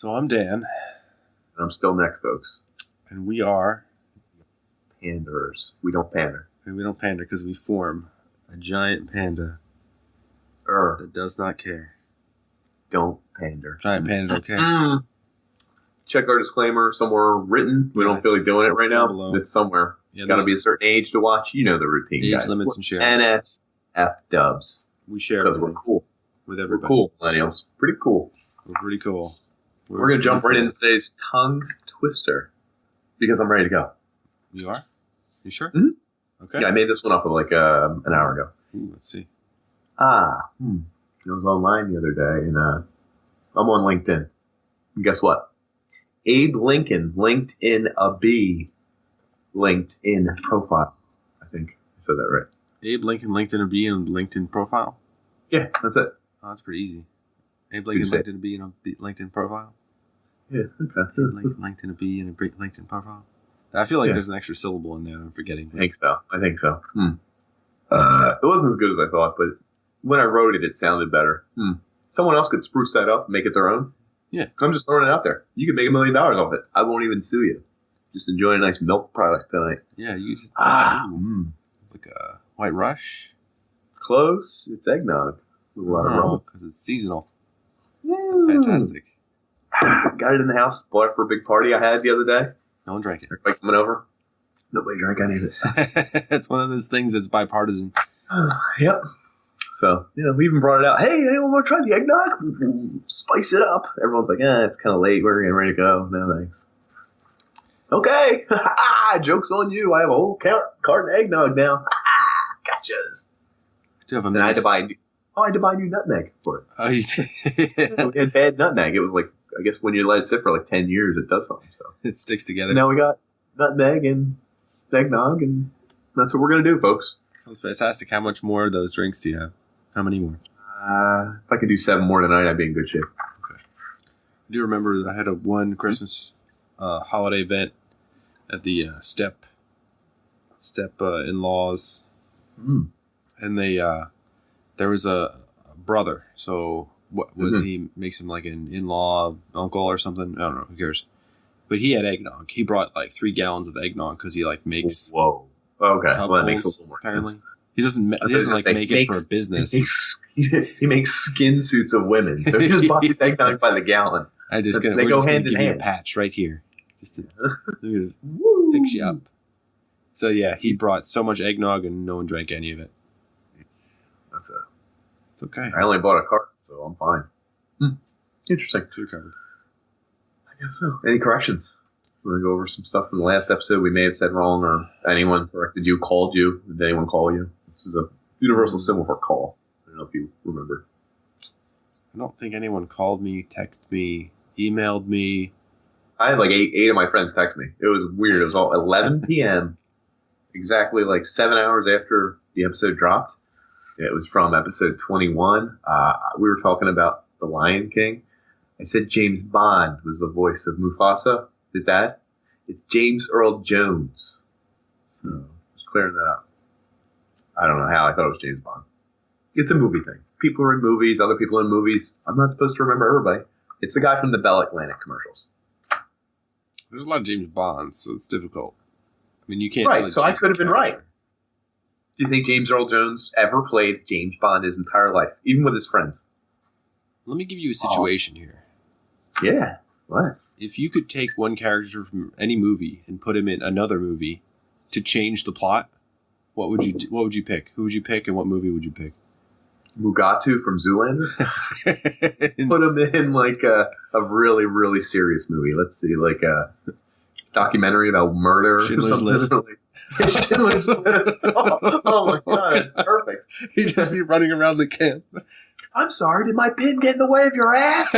So I'm Dan. I'm still Nick, folks. And we are... Panderers. We don't pander. And we don't pander because we form a giant panda that does not care. Don't pander. Giant panda don't care. Check our disclaimer somewhere written. We don't feel like doing it right now. Below. It's somewhere. Yeah, got to be a certain age to watch. You know the routine, age guys. Limits and share. NSF dubs. We share because we're cool. With everybody. We're cool, millennials. Pretty cool. We're pretty cool. We're going to jump right into today's tongue twister because I'm ready to go. You are? You sure? Mm-hmm. Okay. Yeah, I made this one up like an hour ago. Ooh, let's see. I was online the other day, and I'm on LinkedIn. And guess what? Abe Lincoln linked in a B LinkedIn profile. I think I said that right. Abe Lincoln linked in a B in LinkedIn profile? Yeah, that's it. Oh, that's pretty easy. Abe Lincoln linked in a B in a LinkedIn profile? Yeah, okay. Abe Lincoln linked in a B in a LinkedIn profile? I feel like there's an extra syllable in there that I'm forgetting. I think so. It wasn't as good as I thought, but when I wrote it, it sounded better. Someone else could spruce that up and make it their own. Yeah. I'm just throwing it out there. You could make $1 million off it. I won't even sue you. Just enjoy a nice milk product tonight. Yeah, you just... It's like a White Rush. Close. It's eggnog. With a lot of rum. Because it's seasonal. That's fantastic. Got it in the house. Bought it for a big party I had the other day. No one drank it. Everybody coming over. Nobody drank any of it. It's one of those things that's bipartisan. Yep. So, we even brought it out. Hey, anyone want to try the eggnog? Spice it up. Everyone's like, it's kind of late. We're getting ready to go. No, thanks. Okay. Joke's on you. I have a whole carton of eggnog now. Gotchas. I had to buy a new nutmeg for it. Oh, you did? We had bad nutmeg. It was like, I guess when you let it sit for like 10 years, it does something. So it sticks together. So now we got nutmeg and eggnog, and that's what we're going to do, folks. Sounds fantastic. How much more of those drinks do you have? How many more? If I could do 7 more tonight, I'd be in good shape. Okay. I do remember I had one Christmas holiday event at the step in-laws. And there was a brother. So what was he? Makes him like an in-law uncle or something. I don't know. Who cares? But he had eggnog. He brought like 3 gallons of eggnog because he like makes. Whoa. Okay. Well, that makes a little more apparently. sense. He doesn't like make it for a business. He makes skin suits of women. So he just bought his eggnog by the gallon. We're just gonna give you a patch right here, just to fix you up. So yeah, he brought so much eggnog and no one drank any of it. It's okay. I only bought a carton, so I'm fine. Interesting. I guess so. Any corrections? We're going to go over some stuff from the last episode we may have said wrong, or anyone corrected you, called you. Did anyone call you? This is a universal symbol for call. I don't know if you remember. I don't think anyone called me, texted me, emailed me. I had like eight of my friends text me. It was weird. It was all 11 p.m., exactly like 7 hours after the episode dropped. It was from episode 21. We were talking about The Lion King. I said James Bond was the voice of Mufasa, his dad. It's James Earl Jones. So, just clearing that up. I don't know how. I thought it was James Bond. It's a movie thing. People are in movies, other people are in movies. I'm not supposed to remember everybody. It's the guy from the Bell Atlantic commercials. There's a lot of James Bonds, so it's difficult. I mean, you can't... Right, so I could have been right. Do you think James Earl Jones ever played James Bond his entire life, even with his friends? Let me give you a situation here. Yeah, let's. If you could take one character from any movie and put him in another movie to change the plot, what would you pick? Who would you pick, and what movie would you pick? Mugatu from Zoolander? Put him in like a really, really serious movie. Let's see, like a documentary about murder Schindler's or something. List. Schindler's List. Oh my God, it's perfect. He'd just be running around the camp. I'm sorry, did my pin get in the way of your ass?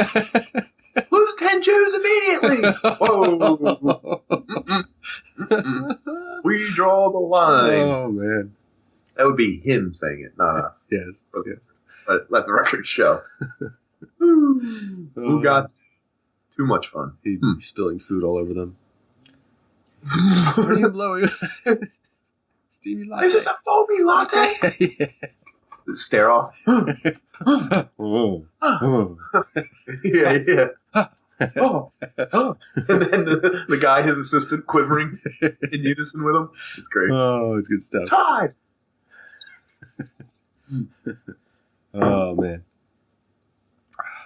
Lose 10 Jews immediately. Whoa. We draw the line. Oh, man. That would be him saying it, not us. Yes. But let the record show. Who got too much fun? He'd be spilling food all over them. What are you blowing? Steamy latte. This is a foamy latte? Yeah. Stare off. Oh. Yeah. oh, oh. And then the guy, his assistant, quivering in unison with him. It's great. Oh, it's good stuff. Tied! Oh, man.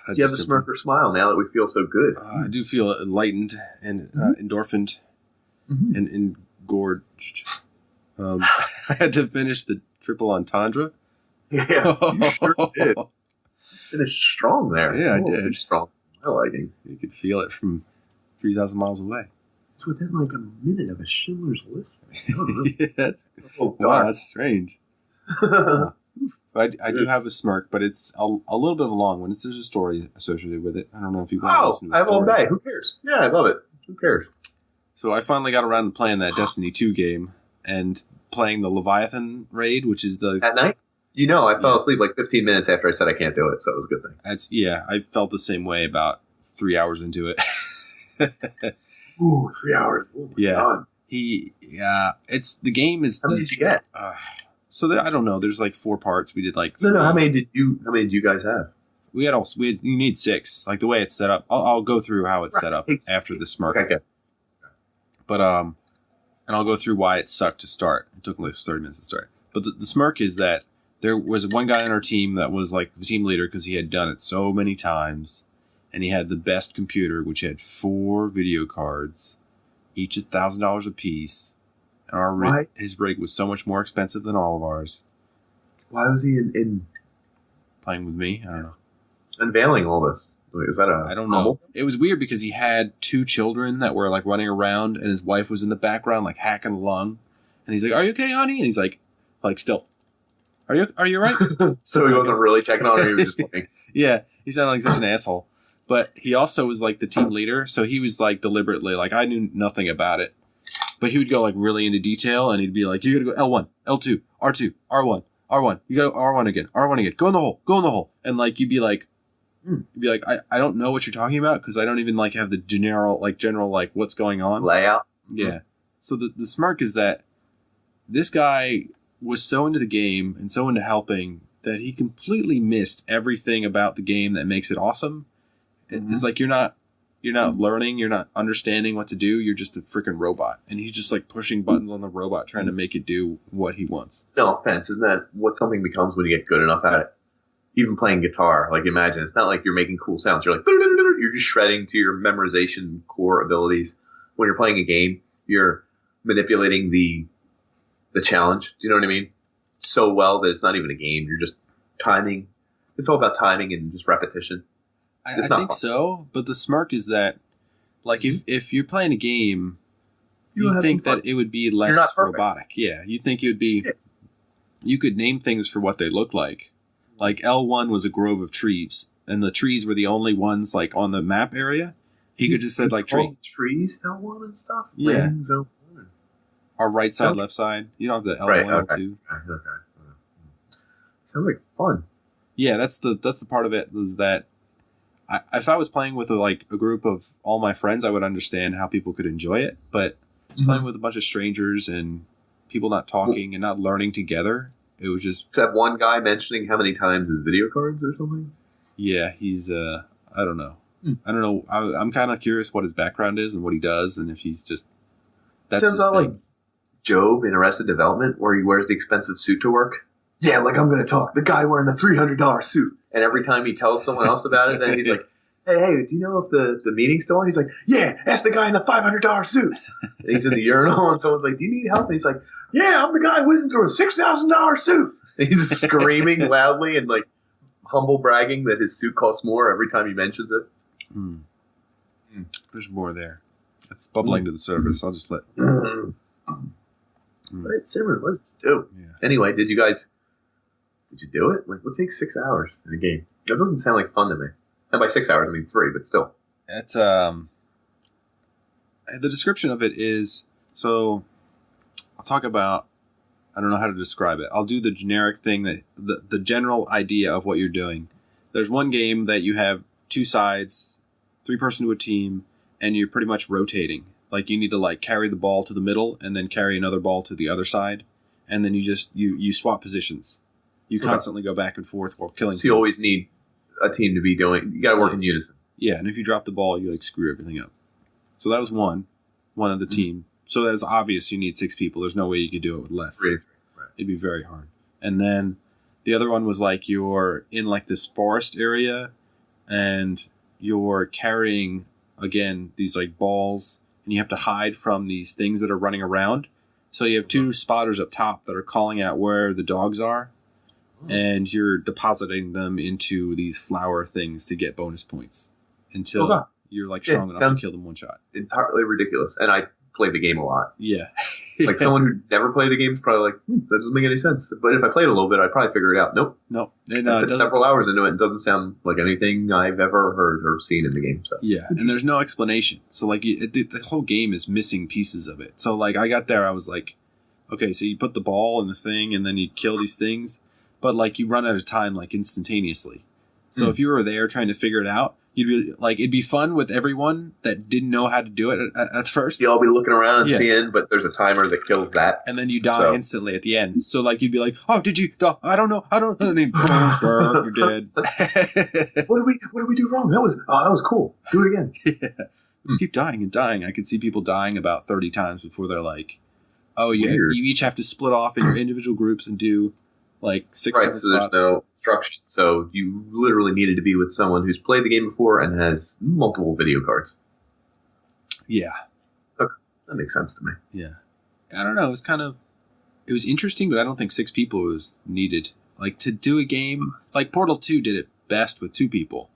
Do you have a smirk or smile now that we feel so good? I do feel enlightened and endorphined and engorged. I had to finish the triple entendre. Yeah, you sure did. Finished strong there. Yeah, I did. Strong. I like it. You could feel it from 3,000 miles away. It's within like a minute of a Schindler's List. Yeah, that's strange. I do have a smirk, but it's a little bit of a long one. There's a story associated with it. I don't know if you want to listen to the story. I have all day. Who cares? Yeah, I love it. Who cares? So I finally got around to playing that Destiny 2 game and playing the Leviathan raid, which is the... At night? I fell asleep like 15 minutes after I said I can't do it, so it was a good thing. I felt the same way about 3 hours into it. Ooh, 3 hours. Oh my God. The game is... How many did you get? I don't know. There's like 4 parts. We did like... No, how many did you guys have? You need 6. Like the way it's set up. I'll go through how it's set up after the smirk. Okay. But, and I'll go through why it sucked to start. It took like 30 minutes to start. But the smirk is that there was one guy on our team that was like the team leader because he had done it so many times. And he had the best computer, which had 4 video cards, each $1,000 a piece. And his rig was so much more expensive than all of ours. Why was he in playing with me? I don't know. Unveiling all this. Is that I don't know. It was weird because he had 2 children that were like running around, and his wife was in the background like hacking along. And he's like, "Are you okay, honey?" And he's like still. Are you right? So he wasn't really checking on her, he was just playing. Yeah, he sounded like such an asshole. But he also was like the team leader, so he was like deliberately like I knew nothing about it. But he would go like really into detail, and he'd be like, "You gotta go L1, L2, R2, R1, R1. You gotta R1 again, R1 again. Go in the hole." And like you'd be like, I don't know what you're talking about because I don't even like have the general what's going on layout. Yeah. So the smirk is that this guy was so into the game and so into helping that he completely missed everything about the game that makes it awesome. It's like you're not learning, you're not understanding what to do, you're just a freaking robot. And he's just like pushing buttons on the robot trying to make it do what he wants. No offense, isn't that what something becomes when you get good enough at it? Even playing guitar, like imagine, it's not like you're making cool sounds. You're like, you're just shredding to your memorization core abilities. When you're playing a game, you're manipulating the challenge. Do you know what I mean? So well that it's not even a game. You're just timing. It's all about timing and just repetition. I think so, but the smirk is that, like, if you're playing a game, you think that it would be less robotic. Yeah, you'd think it would be... Yeah. You could name things for what they look like. Like, L1 was a grove of trees, and the trees were the only ones, like, on the map area. He could just said, like, trees L1 and stuff? Yeah. L1. Our right side, left side. You don't have the L1, L2. Okay. Sounds like fun. Yeah, that's the part of it, was that if I was playing with a group of all my friends, I would understand how people could enjoy it. But playing with a bunch of strangers and people not talking and not learning together, it was just... Except one guy mentioning how many times his video cards or something? Yeah, he's... I don't know. I don't know. I'm kind of curious what his background is and what he does, and if he's just... That's sounds about like Job in Arrested Development, where he wears the expensive suit to work. Yeah, like I'm going to talk. The guy wearing the $300 suit. And every time he tells someone else about it, then he's like, hey, do you know if the meeting's still on? He's like, yeah, ask the guy in the $500 suit. And he's in the urinal, and someone's like, do you need help? And he's like, yeah, I'm the guy whizzing through a $6,000 suit. And he's just screaming loudly and like humble bragging that his suit costs more every time he mentions it. There's more there. It's bubbling to the surface. I'll just let it simmer. Let's do. Yeah, anyway, did you do it? Like, what takes 6 hours in a game? That doesn't sound like fun to me. And by 6 hours, I mean 3, but still. It's the description of it is, so I'll talk about, I don't know how to describe it. I'll do the generic thing, that the general idea of what you're doing. There's one game that you have 2 sides, 3-person to a team, and you're pretty much rotating. Like, you need to like carry the ball to the middle and then carry another ball to the other side, and then you swap positions. You constantly go back and forth while killing. So you always need a team to be doing. You got to work in unison. Yeah, and if you drop the ball, you like screw everything up. So that was one of the team. So that's obvious you need 6 people. There's no way you could do it with less. Right. It'd be very hard. And then the other one was like you're in like this forest area and you're carrying, again, these like balls, and you have to hide from these things that are running around. So you have 2 spotters up top that are calling out where the dogs are, and you're depositing them into these flower things to get bonus points until you're like strong enough to kill them one shot. Entirely ridiculous. And I played the game a lot. Yeah. Like someone who never played the game is probably like, that doesn't make any sense. But if I played a little bit, I'd probably figure it out. Nope. And, I put several hours into it. It doesn't sound like anything I've ever heard or seen in the game. So. Yeah, and there's no explanation. So like the whole game is missing pieces of it. So like I got there, I was like, okay, so you put the ball in the thing and then you kill these things, but like you run out of time like instantaneously. So if you were there trying to figure it out, you'd be like, it'd be fun with everyone that didn't know how to do it at first. You'll all be looking around and seeing, but there's a timer that kills that. And then you die instantly at the end. So like you'd be like, oh, did you? I don't know. And then boom, you're dead. What did we do wrong? That was cool. Do it again. Yeah. Just keep dying and dying. I could see people dying about 30 times before they're like, oh, you each have to split off in your individual groups and do like 6 different so there's no instruction. So you literally needed to be with someone who's played the game before and has multiple video cards. Yeah. Okay. That makes sense to me. Yeah. I don't know. It was interesting, but I don't think 6 people was needed. Like to do a game, like Portal 2 did it best with 2 people.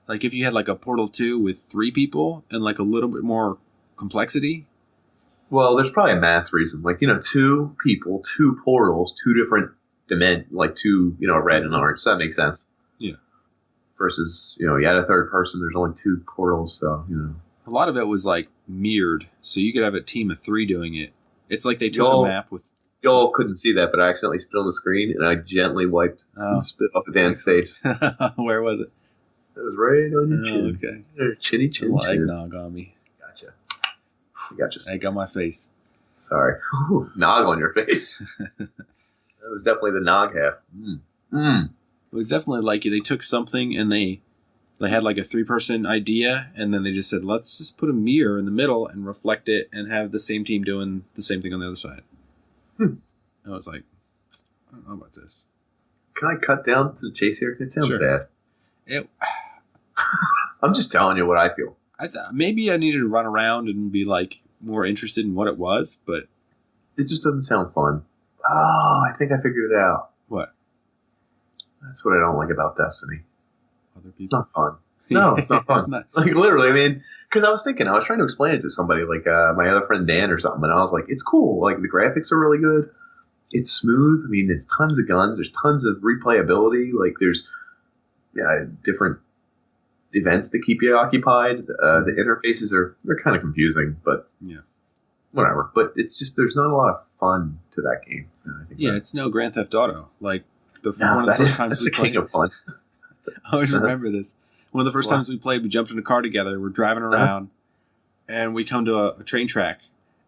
Like if you had like a Portal 2 with 3 people and like a little bit more complexity. Well, there's probably a math reason. Like, 2 people, 2 portals, 2 different like 2, red and orange. So that makes sense. Yeah. Versus, you had a third person. There's only 2 portals. So, A lot of it was like mirrored. So you could have a team of 3 doing it. It's like they took a map with. Y'all couldn't see that, but I accidentally spit on the screen and I gently wiped the spit off of Dan's face. Where was it? It was right on your chin. Okay. Your chinny chin. Eggnog on me. Gotcha. Egg on my face. Sorry. Nog on your face. That was definitely the nog half. It was definitely like they took something and they had like a 3-person idea, and then they just said, let's just put a mirror in the middle and reflect it and have the same team doing the same thing on the other side. I was like, I don't know about this. Can I cut down to the chase here? It sounds bad. I'm just telling you what I feel. Maybe I needed to run around and be like more interested in what it was, but it just doesn't sound fun. Oh, I think I figured it out. What? That's what I don't like about Destiny. Other people? It's not fun. No, it's not fun. Like literally, I mean, because I was trying to explain it to somebody, like my other friend Dan or something, and I was like, it's cool. Like the graphics are really good. It's smooth. I mean, there's tons of guns. There's tons of replayability. Like there's different events to keep you occupied. The interfaces they're kind of confusing, but whatever. But it's just there's not a lot of fun to that game. I think it's no Grand Theft Auto. Like one of the first times we played. Of fun. I always remember this. One of the first times we played, we jumped in a car together. We're driving around, and we come to a train track,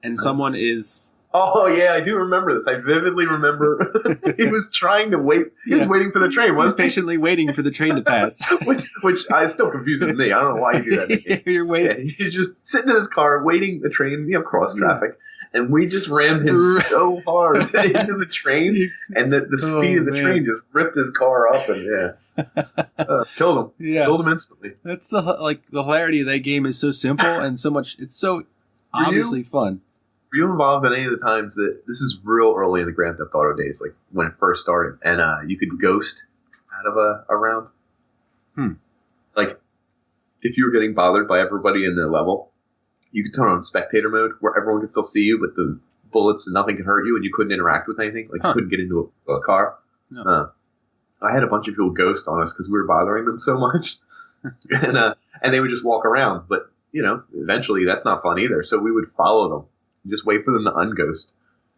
and someone is. Oh, yeah, I do remember this. I vividly remember he was trying to wait. He was waiting for the train. He was patiently waiting for the train to pass. which still confuses me. I don't know why you do that. You're waiting. Yeah, he's just sitting in his car waiting the train, cross traffic. And we just rammed him so hard into the train. And the speed of the train just ripped his car up and, killed him. Yeah. Killed him instantly. That's the hilarity of that game is so simple and so much. It's so obviously fun. Were you involved in any of the times that this is real early in the Grand Theft Auto days, like when it first started, and you could ghost out of a round? Like if you were getting bothered by everybody in the level, you could turn on spectator mode where everyone could still see you, but the bullets and nothing could hurt you, and you couldn't interact with anything. Like you couldn't get into a car. No. I had a bunch of people ghost on us because we were bothering them so much, and they would just walk around. But eventually that's not fun either. So we would follow them. Just wait for them to unghost.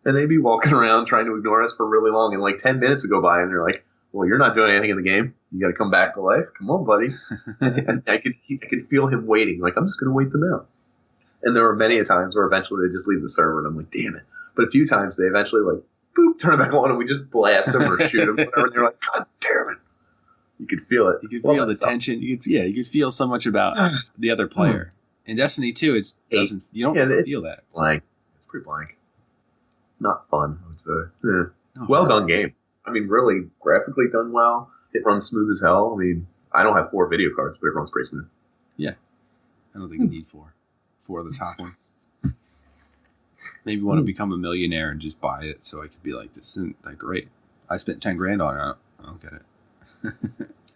And they'd be walking around trying to ignore us for really long. And like 10 minutes would go by and they're like, well, you're not doing anything in the game. You got to come back to life. Come on, buddy. And I could feel him waiting. Like, I'm just going to wait them out. And there were many a times where eventually they just leave the server and I'm like, damn it. But a few times they eventually like, boop, turn it back on and we just blast them or shoot them. Whatever, and they're like, God damn it. You could feel it. You could feel the tension. You could feel so much about the other player. In Destiny 2, it doesn't. You don't feel that. Blank. It's pretty blank. Not fun. It's well done game. I mean, really graphically done well. It runs smooth as hell. I mean, I don't have 4 video cards, but it runs pretty smooth. Yeah, I don't think you need 4. 4 of the top ones. Maybe want to become a millionaire and just buy it, so I could be like, this isn't that great. I spent $10,000 on it. I don't get it.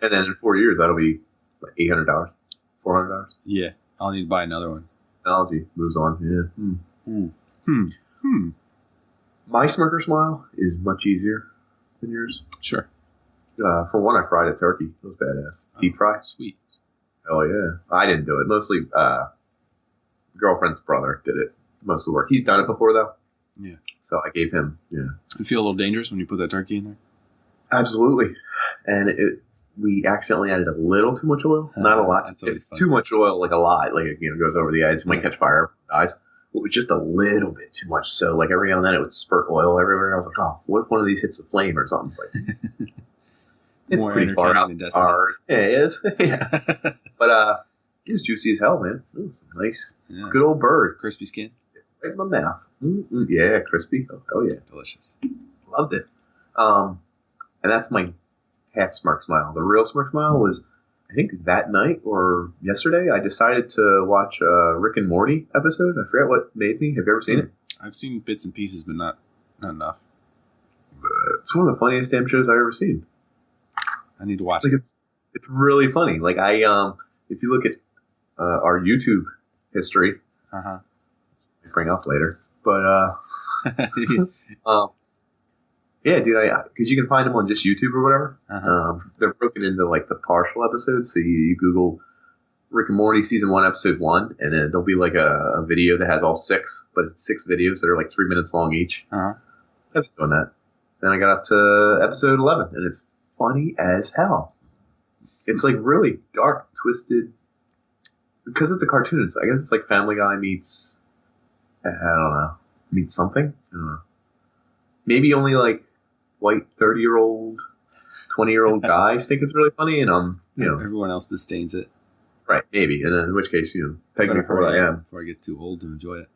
And then in 4 years, that'll be like $800, $400. Yeah, I'll need to buy another one. Technology moves on. Yeah. My smirker smile is much easier than yours. Sure. For one, I fried a turkey. It was badass. Deep fry. Sweet. Oh yeah. I didn't do it. Mostly, girlfriend's brother did it. Most of the work. He's done it before though. Yeah. So I gave him. Yeah. You feel a little dangerous when you put that turkey in there? Absolutely. And we accidentally added a little too much oil. Not a lot. It's too much oil, like a lot. Like it goes over the edge. Might catch fire. Dies. It was just a little bit too much. So like every now and then it would spurt oil everywhere. I was like, oh, what if one of these hits the flame or something? It's like, it's more pretty far out. Yeah, it is. Yeah. But it was juicy as hell, man. Ooh, nice. Yeah. Good old bird. Crispy skin. Right in my mouth. Yeah, crispy. Oh yeah. Delicious. Loved it. And that's my half smirk smile. The real smirk smile was, I think that night or yesterday, I decided to watch a Rick and Morty episode. I forget what made me. Have you ever seen it? I've seen bits and pieces, but not enough. It's one of the funniest damn shows I've ever seen. I need to watch it. It's really funny. Like if you look at our YouTube history, I'll bring up later. But yeah, dude, because you can find them on just YouTube or whatever. They're broken into like the partial episodes. So you Google Rick and Morty season 1, episode 1, and then there'll be like a video that has all 6, but it's 6 videos that are like 3 minutes long each. I've been doing that. Then I got up to episode 11, and it's funny as hell. It's like really dark, twisted, because it's a cartoon. So I guess it's like Family Guy meets, I don't know, meets something. I don't know. Maybe only like white 30-year-old, 20-year-old guys think it's really funny, and everyone else disdains it. Right, maybe, and in which case, take me for what I am before I get too old to enjoy it.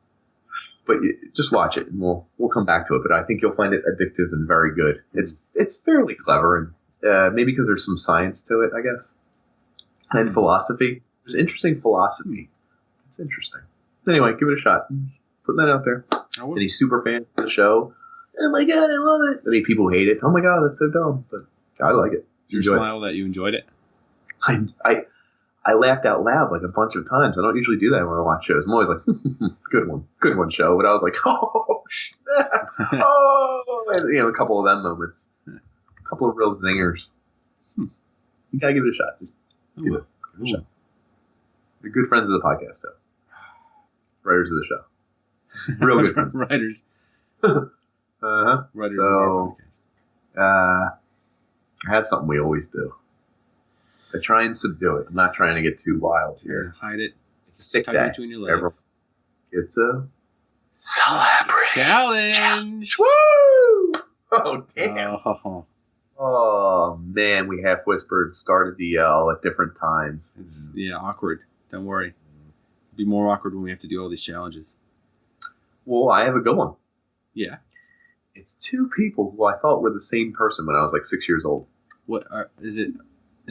But just watch it, and we'll come back to it. But I think you'll find it addictive and very good. It's fairly clever, and maybe because there's some science to it, I guess, and philosophy. There's interesting philosophy. It's interesting. Anyway, give it a shot. Putting that out there. Any super fans of the show? Oh my god, I love it. Any people who hate it? Oh my god, that's so dumb. But I like it. Your smile that you enjoyed it? I laughed out loud like a bunch of times. I don't usually do that when I watch shows. I'm always like, good one, show. But I was like, oh snap, and, a couple of them moments, a couple of real zingers. You gotta give it a shot. Just give it a shot. They're good friends of the podcast, though. Writers of the show, real good friends. Writers. Writers so, of our podcast. I have something we always do. I try and subdue it. I'm not trying to get too wild here. Hide it. It's a sick Tuck day. Between your legs. It's a celebrity challenge. Woo! Oh damn. Oh. Oh man, we half whispered, started to yell at different times. It's awkward. Don't worry. It'll be more awkward when we have to do all these challenges. Well, I have a good one. Yeah. It's 2 people who I thought were the same person when I was like 6 years old. What is it?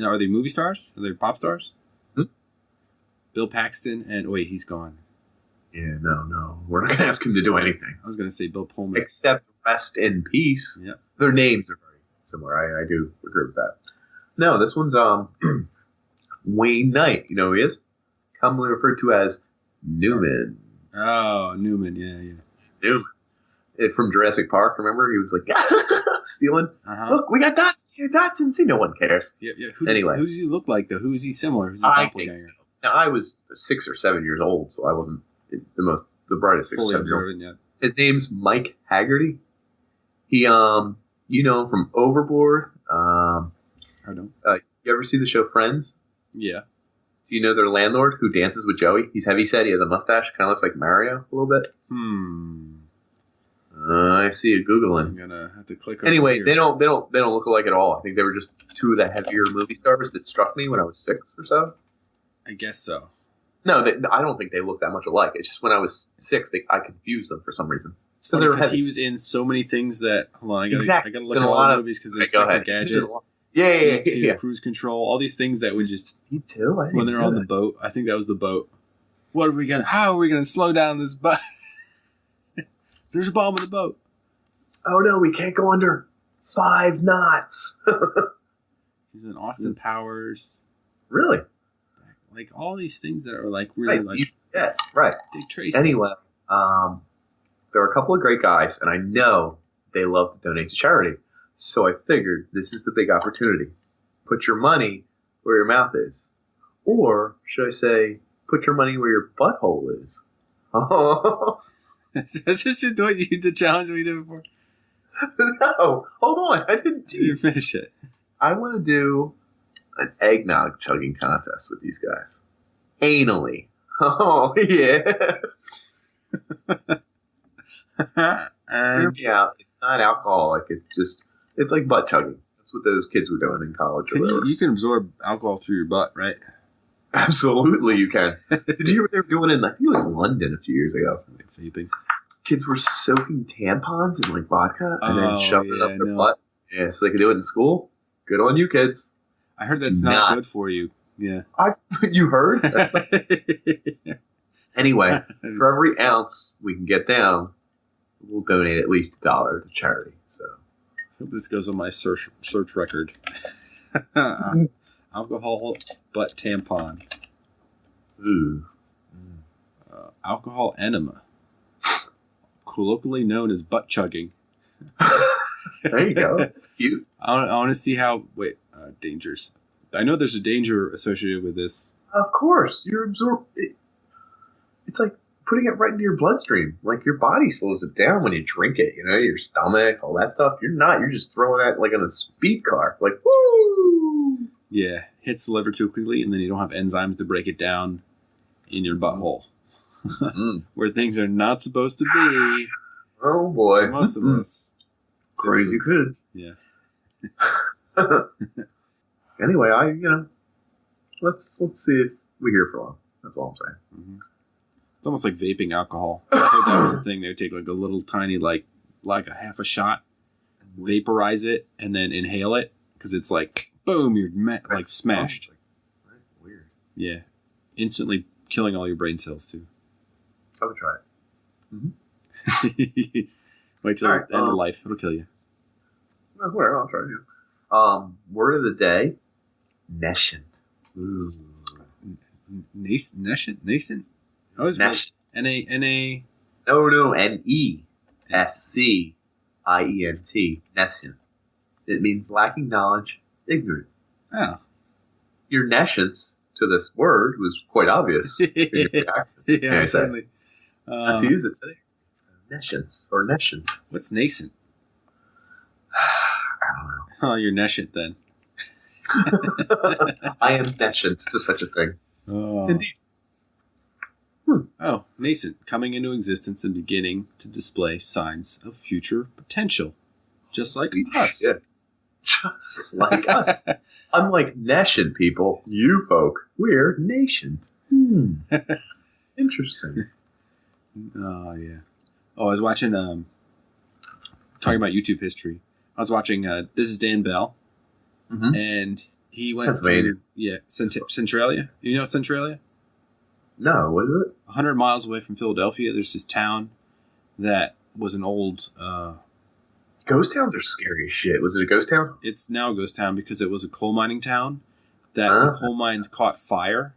Are they movie stars? Are they pop stars? Bill Paxton and he's gone. Yeah, no. We're not going to ask him to do anything. I was going to say Bill Pullman. Except rest in peace. Yeah. Their names are very similar. I do agree with that. No, this one's Wayne Knight. You know who he is? Commonly referred to as Newman. Oh, Newman. Yeah. Newman. From Jurassic Park, remember? He was like, stealing. Look, we got dots here, Dotson. See, no one cares. Yeah. Who does he look like, though? Who's he similar? Who's he doppelganger? Now, I was 6 or 7 years old, so I wasn't the brightest 6 or 7 years old. Yet. His name's Mike Haggerty. He, you know him from Overboard. I don't. You ever see the show Friends? Yeah. Do you know their landlord who dances with Joey? He's heavyset. He has a mustache. Kind of looks like Mario a little bit. I see you Googling. I'm gonna have to click. Anyway, here. they don't look alike at all. I think they were just two of the heavier movie stars that struck me when I was 6 or so. I guess so. No, I don't think they look that much alike. It's just when I was 6, I confused them for some reason. It's funny because he was in so many things that. Hold on, I gotta look at all the movies because Inspector Gadget, yeah. Cruise Control, all these things that would just Speed 2. when they're on the boat. I think that was the boat. How are we gonna slow down this boat? There's a bomb in the boat. Oh no, we can't go under 5 knots. He's in Austin Powers. Really? Like all these things that are like really like right. Dick Tracy. Anyway, there are a couple of great guys, and I know they love to donate to charity. So I figured this is the big opportunity. Put your money where your mouth is, or should I say, put your money where your butthole is. Oh. Is this what the challenge we did before? No, hold on. I didn't You finish it. I want to do an eggnog chugging contest with these guys. Anally. Oh, yeah. Hear me out. It's not alcoholic. It's like butt chugging. That's what those kids were doing in college. You can absorb alcohol through your butt, right? Absolutely, you can. Did you hear what they were doing in, I think it was London a few years ago? Like vaping. Kids were soaking tampons in like vodka and then shoving it up their butt. Yeah, so they could do it in school. Good on you, kids. I heard that's not good for you. Yeah. You heard? Anyway, for every ounce we can get down, we'll donate at least $1 to charity. So I hope this goes on my search record. Alcohol butt tampon. Ooh. Alcohol enema. Colloquially known as butt chugging. There you go. That's cute. I want to see how. Dangers. I know there's a danger associated with this. Of course, you're absorbed. It's like putting it right into your bloodstream. Like your body slows it down when you drink it. You know, your stomach, all that stuff. You're not. You're just throwing that like on a speed car. Like woo. Yeah, hits the liver too quickly, and then you don't have enzymes to break it down in your butthole, where things are not supposed to be. Oh boy, for most of us. Crazy kids. Yeah. Anyway, let's see if we hear for long. That's all I'm saying. Mm-hmm. It's almost like vaping alcohol. I heard that was a thing. They would take like a little tiny, like a half a shot, vaporize it, and then inhale it because it's like boom, you're like smashed. Right? Weird. Yeah, instantly killing all your brain cells too. I would try it. Mm-hmm. Wait till the end of life; it'll kill you. Where I'll try to. Word of the day: nascent. Ooh. Nascent. Oh, it's nascent. N-A. No, Nescient. Nascent. It means lacking knowledge, ignorant. Oh. Your nescience to this word was quite obvious. Yeah, certainly. Not to use it today. Nescience or nescient. What's nascent? I don't know. Oh, you're nescient then. I am nascent to such a thing. Oh. Indeed. Oh, nascent, coming into existence and beginning to display signs of future potential. Just like us. Yeah. Just like us. Unlike nascent people, you folk, we're nascent. Interesting. Oh, yeah. Oh, I was watching, talking about YouTube history. I was watching, This is Dan Bell. Mm-hmm. And he went to, Centralia. You know Centralia? No, what is it? 100 miles away from Philadelphia, there's this town that was an old... ghost towns are scary as shit. Was it a ghost town? It's now a ghost town because it was a coal mining town that the coal mines caught fire.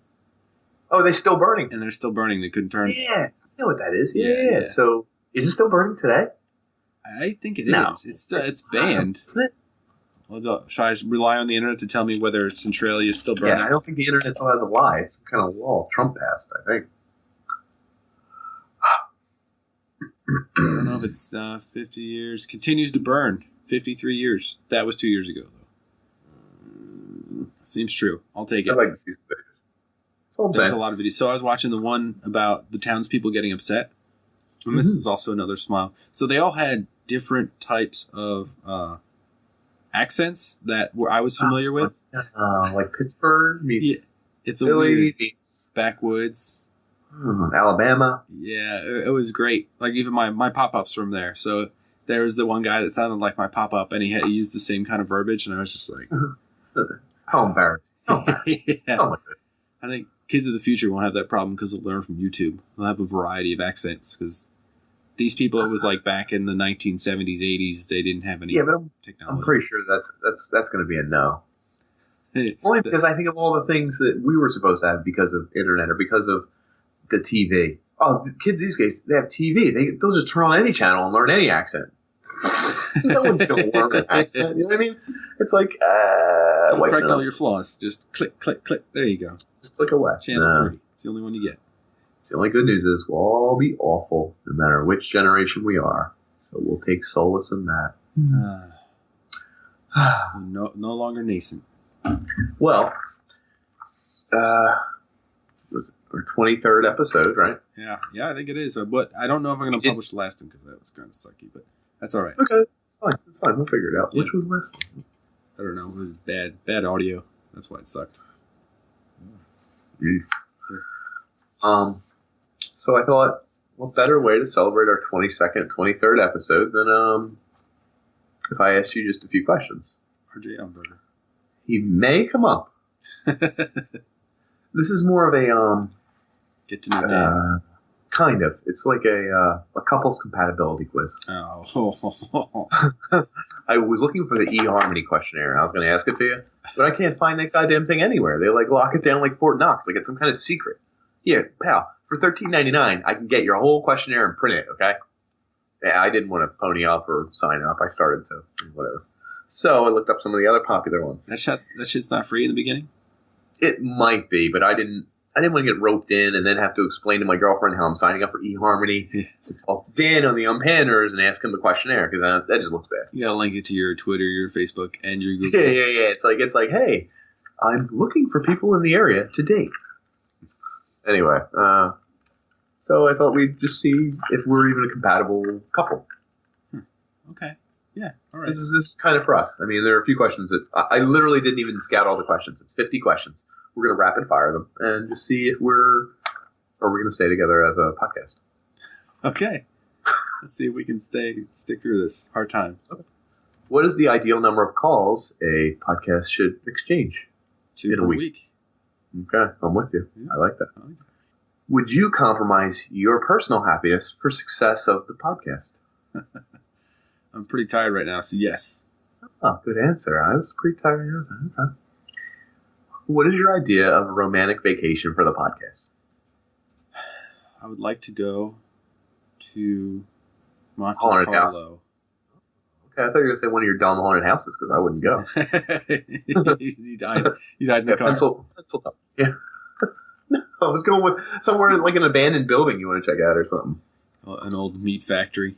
Oh, they're still burning. And they're still burning. They couldn't turn... Yeah, I know what that is. Yeah. So, is it still burning today? I think it is. It's banned. Isn't it? Well, should I rely on the internet to tell me whether Centralia is still burning? Yeah, I don't think the internet still has a lie. It's some kind of law Trump passed, I think. I don't know if it's 50 years. Continues to burn. 53 years. That was 2 years ago, though. Seems true. I'll take it. I'd like to see some videos. That's all I'm saying. There's a lot of videos. So I was watching the one about the townspeople getting upset. And this is also another smile. So they all had different types of accents that I was familiar with. Like Pittsburgh meets it's a Philly weird meets backwoods. Alabama. Yeah, it was great. Like even my pop-up's from there. So there was the one guy that sounded like my pop-up, and he used the same kind of verbiage, and I was just like... How embarrassing. Yeah. Oh my goodness. I think kids of the future won't have that problem because they'll learn from YouTube. They'll have a variety of accents because these people, it was like back in the 1970s, 80s, they didn't have any technology. I'm pretty sure that's going to be a no. Only because I think of all the things that we were supposed to have because of internet or because of the TV. Oh, the kids these days, they have TV. They'll just turn on any channel and learn any accent. No one's going to learn an accent. You know what I mean? It's like, correct all your flaws. Just click, click, click. There you go. Just click away. Channel 3. It's the only one you get. The only good news is we'll all be awful no matter which generation we are. So we'll take solace in that. No longer nascent. Well, was it our 23rd episode, right? Yeah, I think it is. But I don't know if I'm going to publish the last one because that was kind of sucky, but that's all right. Okay, it's fine. We'll figure it out. Yeah. Which was the last one? I don't know. It was bad audio. That's why it sucked. So I thought, what better way to celebrate our 22nd, 23rd episode than if I asked you just a few questions? RJ Umberger. He may come up. This is more of a get to know Dan. Kind of. It's like a couples compatibility quiz. Oh. I was looking for the eHarmony questionnaire. I was going to ask it to you, but I can't find that goddamn thing anywhere. They like lock it down like Fort Knox, like it's some kind of secret. Here, pal, for $13.99, I can get your whole questionnaire and print it. Okay? Yeah, I didn't want to pony up or sign up. I started to, whatever. So I looked up some of the other popular ones. That shit's not free in the beginning? It might be, but I didn't want to get roped in and then have to explain to my girlfriend how I'm signing up for eHarmony to talk to Dan on the UnPanderers and ask him the questionnaire because that just looks bad. You gotta link it to your Twitter, your Facebook, and your Google. Yeah. It's like, hey, I'm looking for people in the area to date. Anyway, so I thought we'd just see if we're even a compatible couple. Okay. Yeah. All right. This is kind of for us. I mean, there are a few questions that I literally didn't even scout all the questions. It's 50 questions. We're going to rapid fire them and just see if we're going to stay together as a podcast. Okay. Let's see if we can stick through this hard time. Okay. What is the ideal number of calls a podcast should exchange 2 in per a week? Okay, I'm with you. Yeah. I like that. Would you compromise your personal happiness for success of the podcast? I'm pretty tired right now, so yes. Oh, good answer. I was pretty tired. Okay. What is your idea of a romantic vacation for the podcast? I would like to go to Monte Haunted Carlo. House. Okay, I thought you were going to say one of your dumb haunted houses because I wouldn't go. You died in the car. Pencil top. Yeah. No, I was going with somewhere like an abandoned building you want to check out or something. An old meat factory.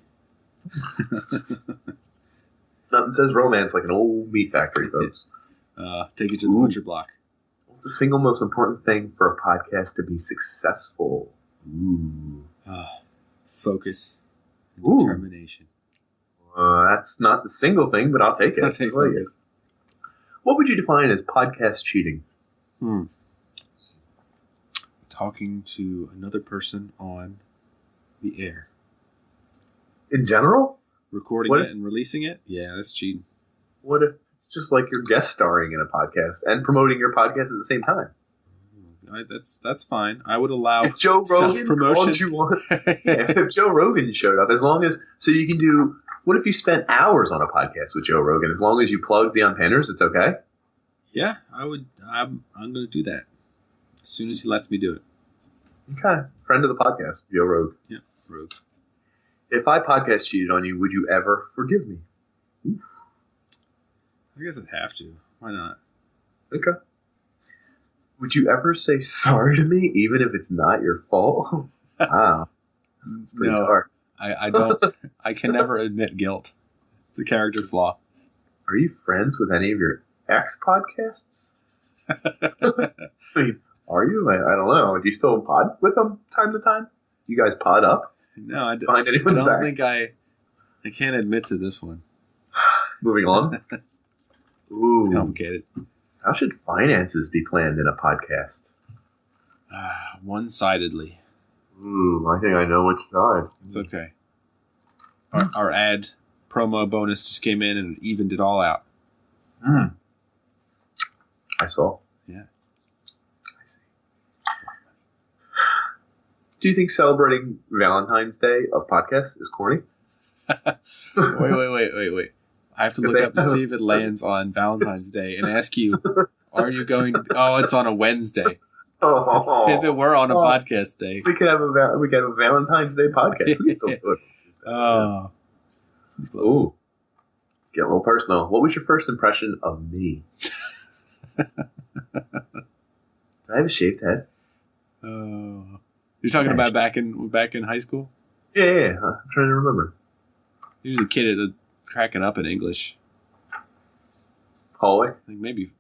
Nothing says romance like an old meat factory, folks. Take it to the butcher block. What's the single most important thing for a podcast to be successful? Focus and determination. That's not the single thing, but I'll take it. I'll take focus. What would you define as podcast cheating? Talking to another person on the air. In general? Recording it and releasing it? Yeah, that's cheating. What if it's just like you're guest starring in a podcast and promoting your podcast at the same time? That's fine. I would allow if Joe Rogan self-promotion. Called you on, if Joe Rogan showed up, so you can do. What if you spent hours on a podcast with Joe Rogan? As long as you plug the UnPanderers, it's okay. Yeah, I would. I'm going to do that as soon as he lets me do it. Okay, friend of the podcast, Joe Rogan. Yeah, Rogue. If I podcast cheated on you, would you ever forgive me? Oof. I guess I'd have to. Why not? Okay. Would you ever say sorry to me, even if it's not your fault? Wow. It's pretty hard. I don't. I can never admit guilt. It's a character flaw. Are you friends with any of your ex-podcasts? I mean, are you? I don't know. Do you still pod with them time to time? You guys pod up? No, I Find anyone's don't back. think I can't admit to this one. Moving on. Ooh. It's complicated. How should finances be planned in a podcast? One-sidedly. Ooh, I think I know which side. It's okay. Our ad promo bonus just came in and evened it all out. I saw. Yeah. I see. Do you think celebrating Valentine's Day of podcasts is corny? Wait. I have to look up and see if it lands on Valentine's Day and ask you, are you going to... Oh, it's on a Wednesday. Oh, If it were on a podcast day. we could have a Valentine's Day podcast. We could still do it. Oh. Ooh. Get a little personal. What was your first impression of me? Do I have a shaved head? You're talking about back in high school? Yeah. I'm trying to remember. He was a kid that cracking up in English. Hallway? I think maybe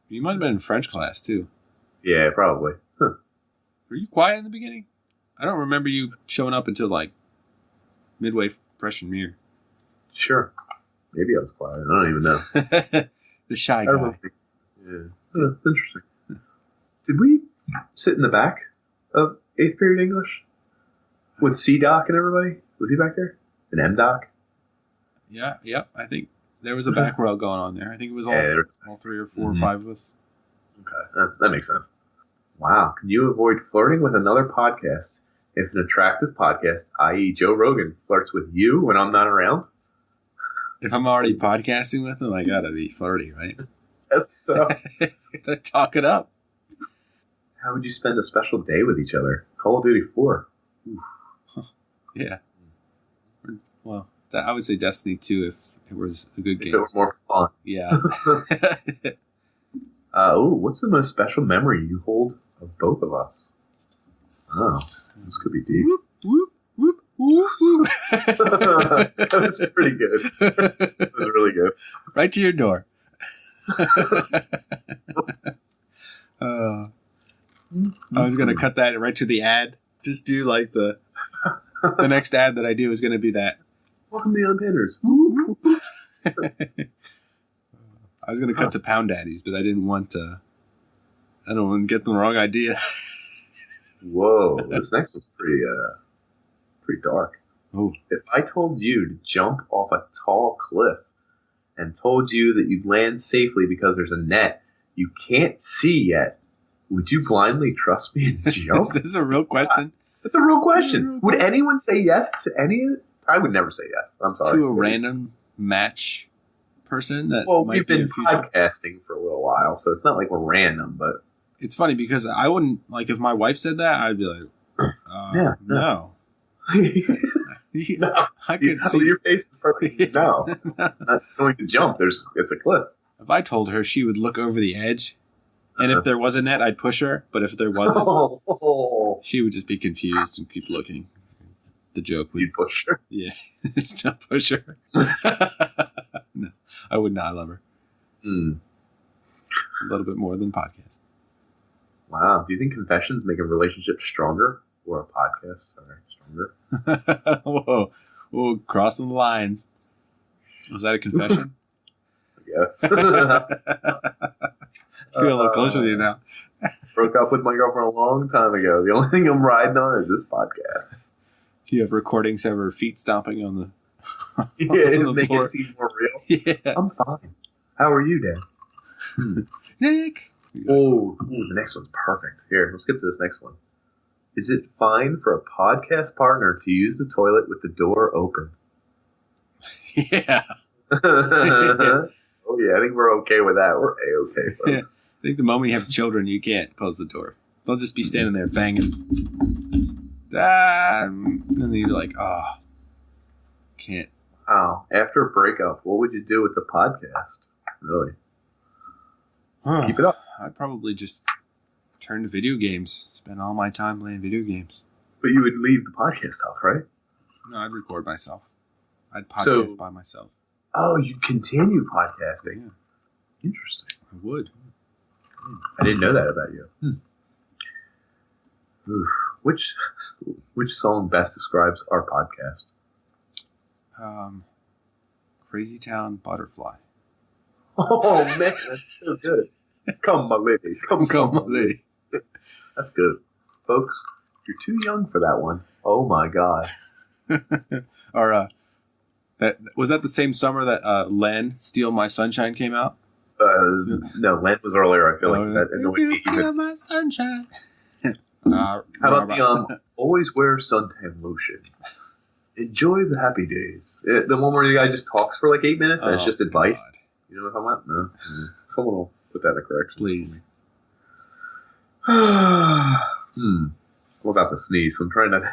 you might have been in French class too. Yeah, probably. Huh. Were you quiet in the beginning? I don't remember you showing up until like midway freshman year. Sure. Maybe I was quiet. I don't even know. The shy I don't guy. know. Yeah. Huh, interesting. Did we sit in the back of 8th period English? With C-Doc and everybody? Was he back there? And M-Doc? Yeah. I think there was a back row going on there. I think it was all 3 or 4 or 5 of us. Okay, that makes sense. Wow. Can you avoid flirting with another podcast if an attractive podcast, i.e. Joe Rogan, flirts with you when I'm not around? If I'm already podcasting with him, I gotta be flirty, right? Yes, so. Gotta talk it up. How would you spend a special day with each other? Call of Duty 4. Yeah. Well, I would say Destiny 2 if it was a good game. If it were more fun. Yeah. What's the most special memory you hold of both of us? Oh, this could be deep. Whoop, whoop, whoop, whoop, whoop. That was pretty good. That was really good. Right to your door. I was going to cut that right to the ad. Just do like the next ad that I do is going to be that. Welcome to UnPanderers. I was going to cut to Pound Daddies, but I didn't want to. I don't want to get the wrong idea. Whoa, this next one's pretty dark. Oh. If I told you to jump off a tall cliff and told you that you'd land safely because there's a net you can't see yet, would you blindly trust me and jump? Is this a real question? That's a real question. Would anyone say yes to any of it? I would never say yes. I'm sorry. To a random match person that well, might we've be been in future. podcasting for a little while, so it's not like we're random, but It's funny because I wouldn't, like, if my wife said that, I'd be like, no. No. I could see. Your face is perfect. No. Not going to jump. It's a cliff. If I told her, she would look over the edge, and if there was a net, I'd push her, but if there wasn't, she would just be confused and keep looking. The joke would... You'd push her? Yeah. Still push her. No, I would not. I love her. A little bit more than podcast. Wow. Do you think confessions make a relationship stronger? Or a podcast, stronger? Whoa, crossing the lines. Was that a confession? Yes. I feel a little closer to you now. Broke up with my girlfriend a long time ago. The only thing I'm riding on is this podcast. Do you have recordings of her feet stomping on the Yeah, on to the make floor? it seem more real. Yeah. I'm fine. How are you, Dad? Nick. Oh, the next one's perfect. Here, we'll skip to this next one. Is it fine for a podcast partner to use the toilet with the door open? Yeah. Oh, yeah, I think we're okay with that. We're A-okay, folks. Yeah. I think the moment you have children, you can't close the door. They'll just be standing there banging. And then you're like, oh, can't. Wow. After a breakup, what would you do with the podcast? Really? Keep it up. I'd probably just turn to video games. Spend all my time playing video games. But you would leave the podcast off, right? No, I'd record myself. I'd podcast by myself. Oh, you'd continue podcasting. Yeah. Interesting. I would. I didn't know that about you. Oof. Which song best describes our podcast? Crazy Town Butterfly. Oh man, that's so good. Come, my lady. Come, my lady. That's good, folks. You're too young for that one. Oh my god. Or was that the same summer that Len Steal My Sunshine came out? No, Len was earlier. I feel like that annoyed me. Steal my sunshine. How about the always wear suntan lotion? Enjoy the happy days. The one where the guy just talks for like 8 minutes and it's just advice. God. You know what I'm talking about? No. Someone will put that in the correction. Please. I'm about to sneeze, so I'm trying not to.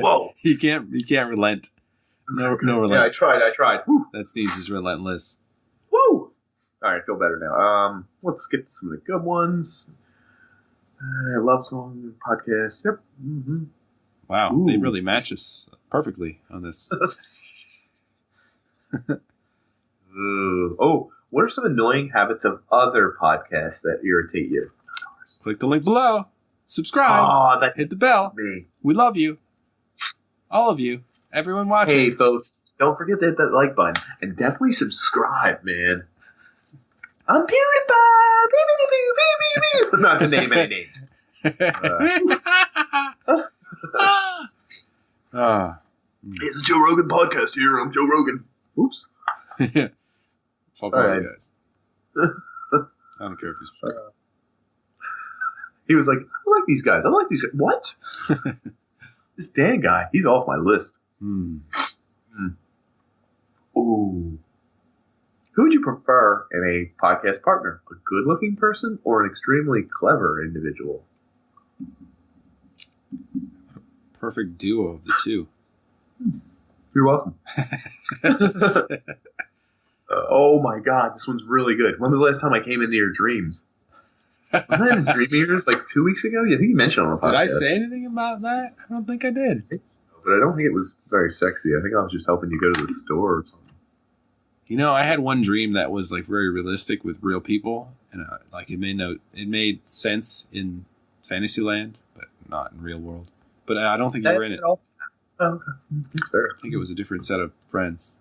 Whoa! You can't relent. No relent. Yeah, I tried. Woo. That sneeze is relentless. Woo! All right, I feel better now. Let's get to some of the good ones. Love song podcast. Yep. Mm-hmm. Wow, Ooh. They really match us perfectly on this. What are some annoying habits of other podcasts that irritate you? Click the link below. Subscribe. Hit the bell. Me. We love you. All of you. Everyone watching. Hey, folks, don't forget to hit that like button. And definitely subscribe, man. I'm PewDiePie. Not to name any names. It's a Joe Rogan podcast here. I'm Joe Rogan. Oops. Fuck all you guys. I don't care if you subscribe. He was like, I like these guys. What? This Dan guy, he's off my list. Ooh. Who would you prefer in a podcast partner? A good-looking person or an extremely clever individual? Perfect duo of the two. You're welcome. Oh my god, this one's really good. When was the last time I came into your dreams? Was that in Dream Eaters like 2 weeks ago? Yeah, I think you mentioned it on the podcast. Did I say anything about that? I don't think I did. But I don't think it was very sexy. I think I was just helping you go to the store or something. You know, I had one dream that was like very realistic with real people, and like it made sense in Fantasyland, but not in real world. But I don't think you were in it. Oh, okay. That's fair. I think it was a different set of friends.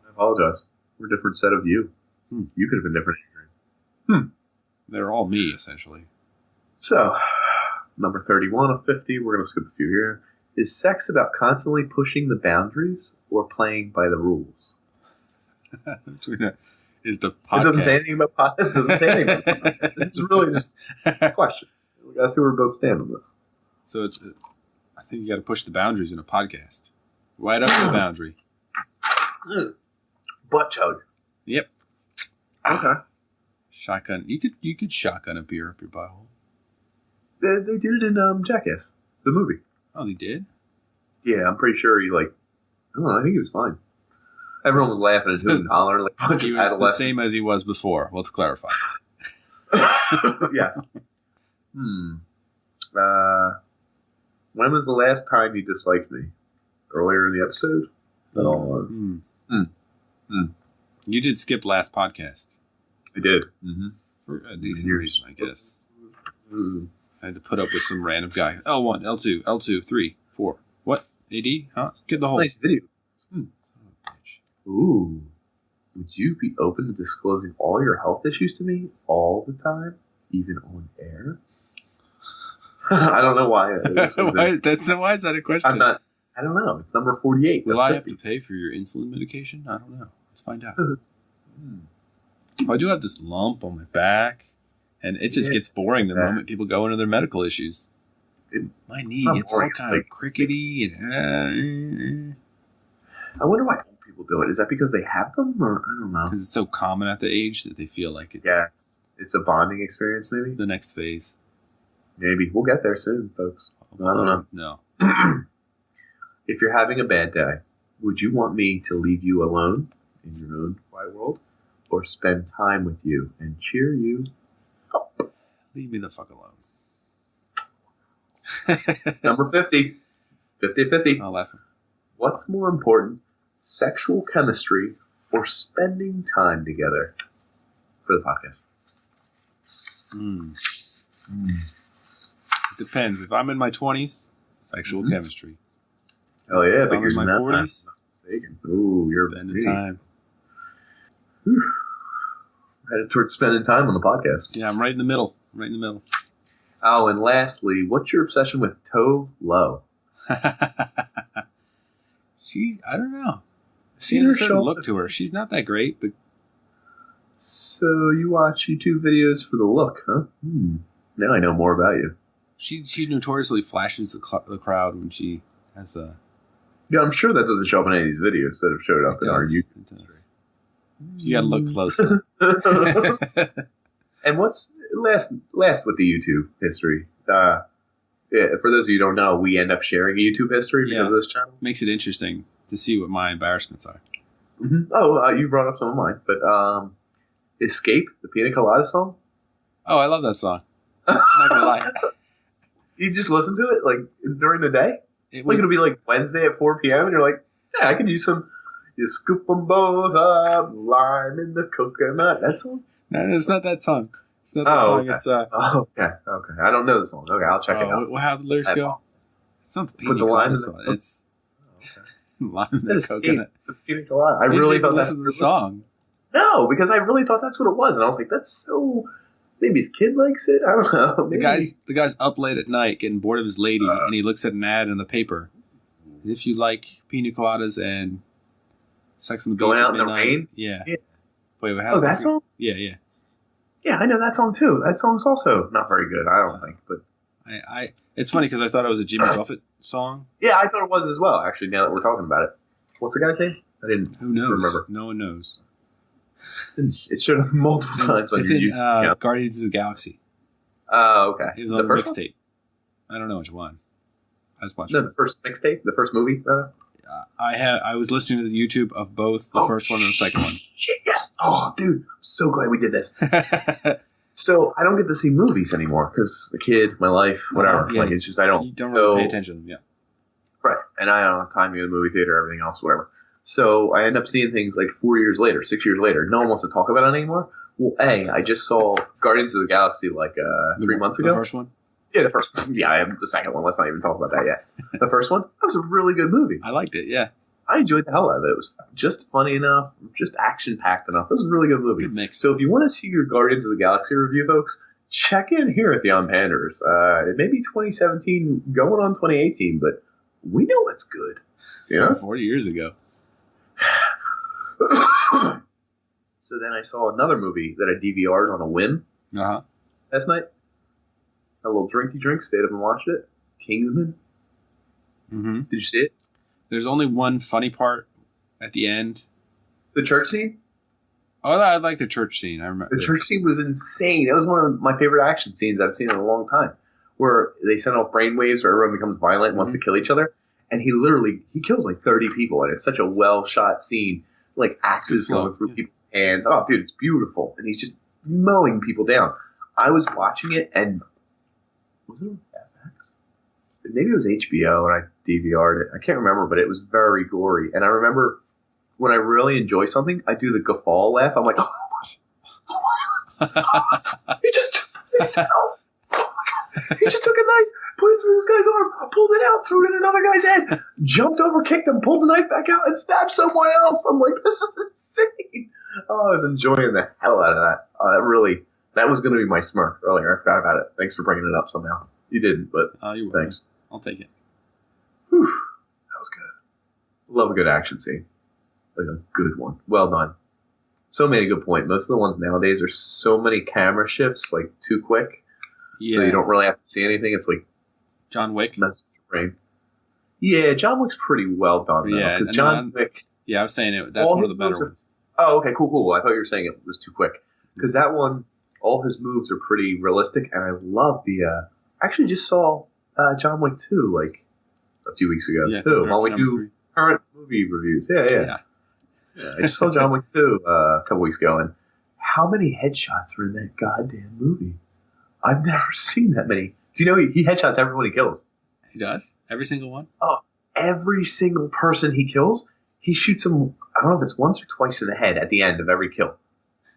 I apologize. We're a different set of you. You could have been different in your dream. They're all me, essentially. So, number 31 of 50, we're going to skip a few here. Is sex about constantly pushing the boundaries or playing by the rules? Is the podcast... It doesn't say anything about podcast. This is really just a question. We got to see where we both stand on this. So I think you got to push the boundaries in a podcast. Right up to the boundary. Butt chug. Yep. Okay. Shotgun. You could shotgun a beer up your butthole. They did it in Jackass, the movie. Oh, they did? Yeah, I'm pretty sure he I don't know, I think he was fine. Everyone was laughing and hooting and hollering like a bunch he of was adolescents. the same as he was before. Let's clarify. Yes. When was the last time you disliked me? Earlier in the episode? You did skip last podcast. I did. For a decent reason, I guess. I had to put up with some random guy. L1, L2, L2, 3, 4. What? AD? Huh? Get the whole... Nice video. Ooh. Would you be open to disclosing all your health issues to me all the time? Even on air? I don't know why. Why is that a question? I don't know. It's number 48. Will I have to pay for your insulin medication? I don't know. Let's find out. I do have this lump on my back, and it just gets boring the moment people go into their medical issues. My knee gets all kind of crickety. And, I wonder why old people do it. Is that because they have them, or I don't know? Because it's so common at the age that they feel like it. Yeah, it's a bonding experience, maybe? The next phase. Maybe. We'll get there soon, folks. I don't know. No. If you're having a bad day, would you want me to leave you alone in your own quiet world, or spend time with you and cheer you up? Leave me the fuck alone. Number 50. 50-50. Oh, last one. What's more important, sexual chemistry or spending time together for the podcast? depends. If I'm in my 20s, sexual chemistry. Oh yeah, if but I'm you're in my not 40s. mistaken. Ooh, you're spending time. Whew. Headed towards spending time on the podcast. Yeah, I'm right in the middle. Right in the middle. Oh, and lastly, what's your obsession with Tove Lo? I don't know. She has a certain look to her. She's not that great, but. So you watch YouTube videos for the look, huh? Now I know more about you. She notoriously flashes the crowd when she has a. Yeah, I'm sure that doesn't show up in any of these videos that have showed up in our YouTube. You gotta look closely. And what's last with the YouTube history? Yeah, for those of you who don't know, we end up sharing a YouTube history because of this channel. Makes it interesting to see what my embarrassments are. Mm-hmm. Oh, you brought up some of mine, but Escape, the Pina Colada song. Oh, I love that song. I'm not gonna lie. You just listen to it like during the day. It'll be like Wednesday at 4 p.m. and you're like, yeah, I could use some. You scoop them both up, lime in the coconut. That song? No, it's not that song. It's not that song. Okay. It's Okay. I don't know the song. Okay, I'll check it out. How the lyrics go? It's not the Pina Colada song. It's lime in the coconut. The Pina Colada. I really thought listen to the song. No, because I really thought that's what it was, and I was like, that's so. Maybe his kid likes it. I don't know. Maybe. The guy's up late at night getting bored of his lady, and he looks at an ad in the paper. If you like pina coladas and sex on the beach going out at in the midnight, rain. Yeah. Wait, that song? Yeah. Yeah, I know that song too. That song's also not very good, I don't think. But it's funny because I thought it was a Jimmy Buffett song. Yeah, I thought it was as well. Actually, now that we're talking about it, what's the guy's name? I didn't. Who knows? Remember. No one knows. It showed up multiple times on it's your in YouTube. Guardians of the Galaxy. Oh, okay. It was on the mixtape. I don't know which one. I was watching. No, the first mixtape, the first movie, rather. I was listening to the YouTube of both the first one and the second one. Shit, yes. Oh, dude, I'm so glad we did this. So I don't get to see movies anymore because the kid, my life, whatever. Yeah, like it's just I don't. You don't really pay attention to them. Yeah. Right, and I don't have time to go to the movie theater, everything else, whatever. So I end up seeing things like 4 years later, 6 years later. No one wants to talk about it anymore. Well, I just saw Guardians of the Galaxy like 3 months ago. The first one? Yeah, the first one. Yeah, I have the second one. Let's not even talk about that yet. The first one? That was a really good movie. I liked it, yeah. I enjoyed the hell out of it. It was just funny enough, just action-packed enough. It was a really good movie. Good mix. So if you want to see your Guardians of the Galaxy review, folks, check in here at the UnPanderers. It may be 2017 going on 2018, but we know what's good. You know? 40 years ago. So then I saw another movie that I DVR'd on a whim last night. A little drinky drink, stayed up and watched it. Kingsman. Mm-hmm. Did you see it? There's only one funny part at the end. The church scene? Oh, I like the church scene. I remember. The church scene was insane. It was one of my favorite action scenes I've seen in a long time. Where they send off brainwaves where everyone becomes violent and wants to kill each other. And he kills like 30 people. And it's such a well-shot scene. Like axes going through people's hands. Oh, dude, it's beautiful. And he's just mowing people down. I was watching it and was it on FX? Maybe it was HBO and I DVR'd it. I can't remember, but it was very gory. And I remember when I really enjoy something, I do the guffaw laugh. I'm like, oh my God. He just took a knife, put it through this guy's arm, pulled it out, threw it in another guy's head, jumped over, kicked him, pulled the knife back out, and stabbed someone else. I'm like, this is insane. Oh, I was enjoying the hell out of that. That was going to be my smirk earlier. I forgot about it. Thanks for bringing it up somehow. You didn't, but you're thanks. I'll take it. Whew, that was good. Love a good action scene. Like a good one. Well done. So many good points. Most of the ones nowadays are so many camera shifts, like too quick. Yeah. So you don't really have to see anything. It's like John Wick. Mess with your brain. Yeah, John Wick's pretty well done. Yeah, because John Wick. Yeah, I was saying it. That's one of the better ones. Oh, okay, cool. I thought you were saying it was too quick because that one, all his moves are pretty realistic, and I love the. I actually just saw John Wick 2 like a few weeks ago too. While we do current movie reviews, yeah. I just saw John Wick 2 a couple weeks ago, and how many headshots are in that goddamn movie? I've never seen that many. Do you know he headshots everyone he kills? He does? Every single one? Oh, every single person he kills, he shoots them, I don't know if it's once or twice in the head at the end of every kill.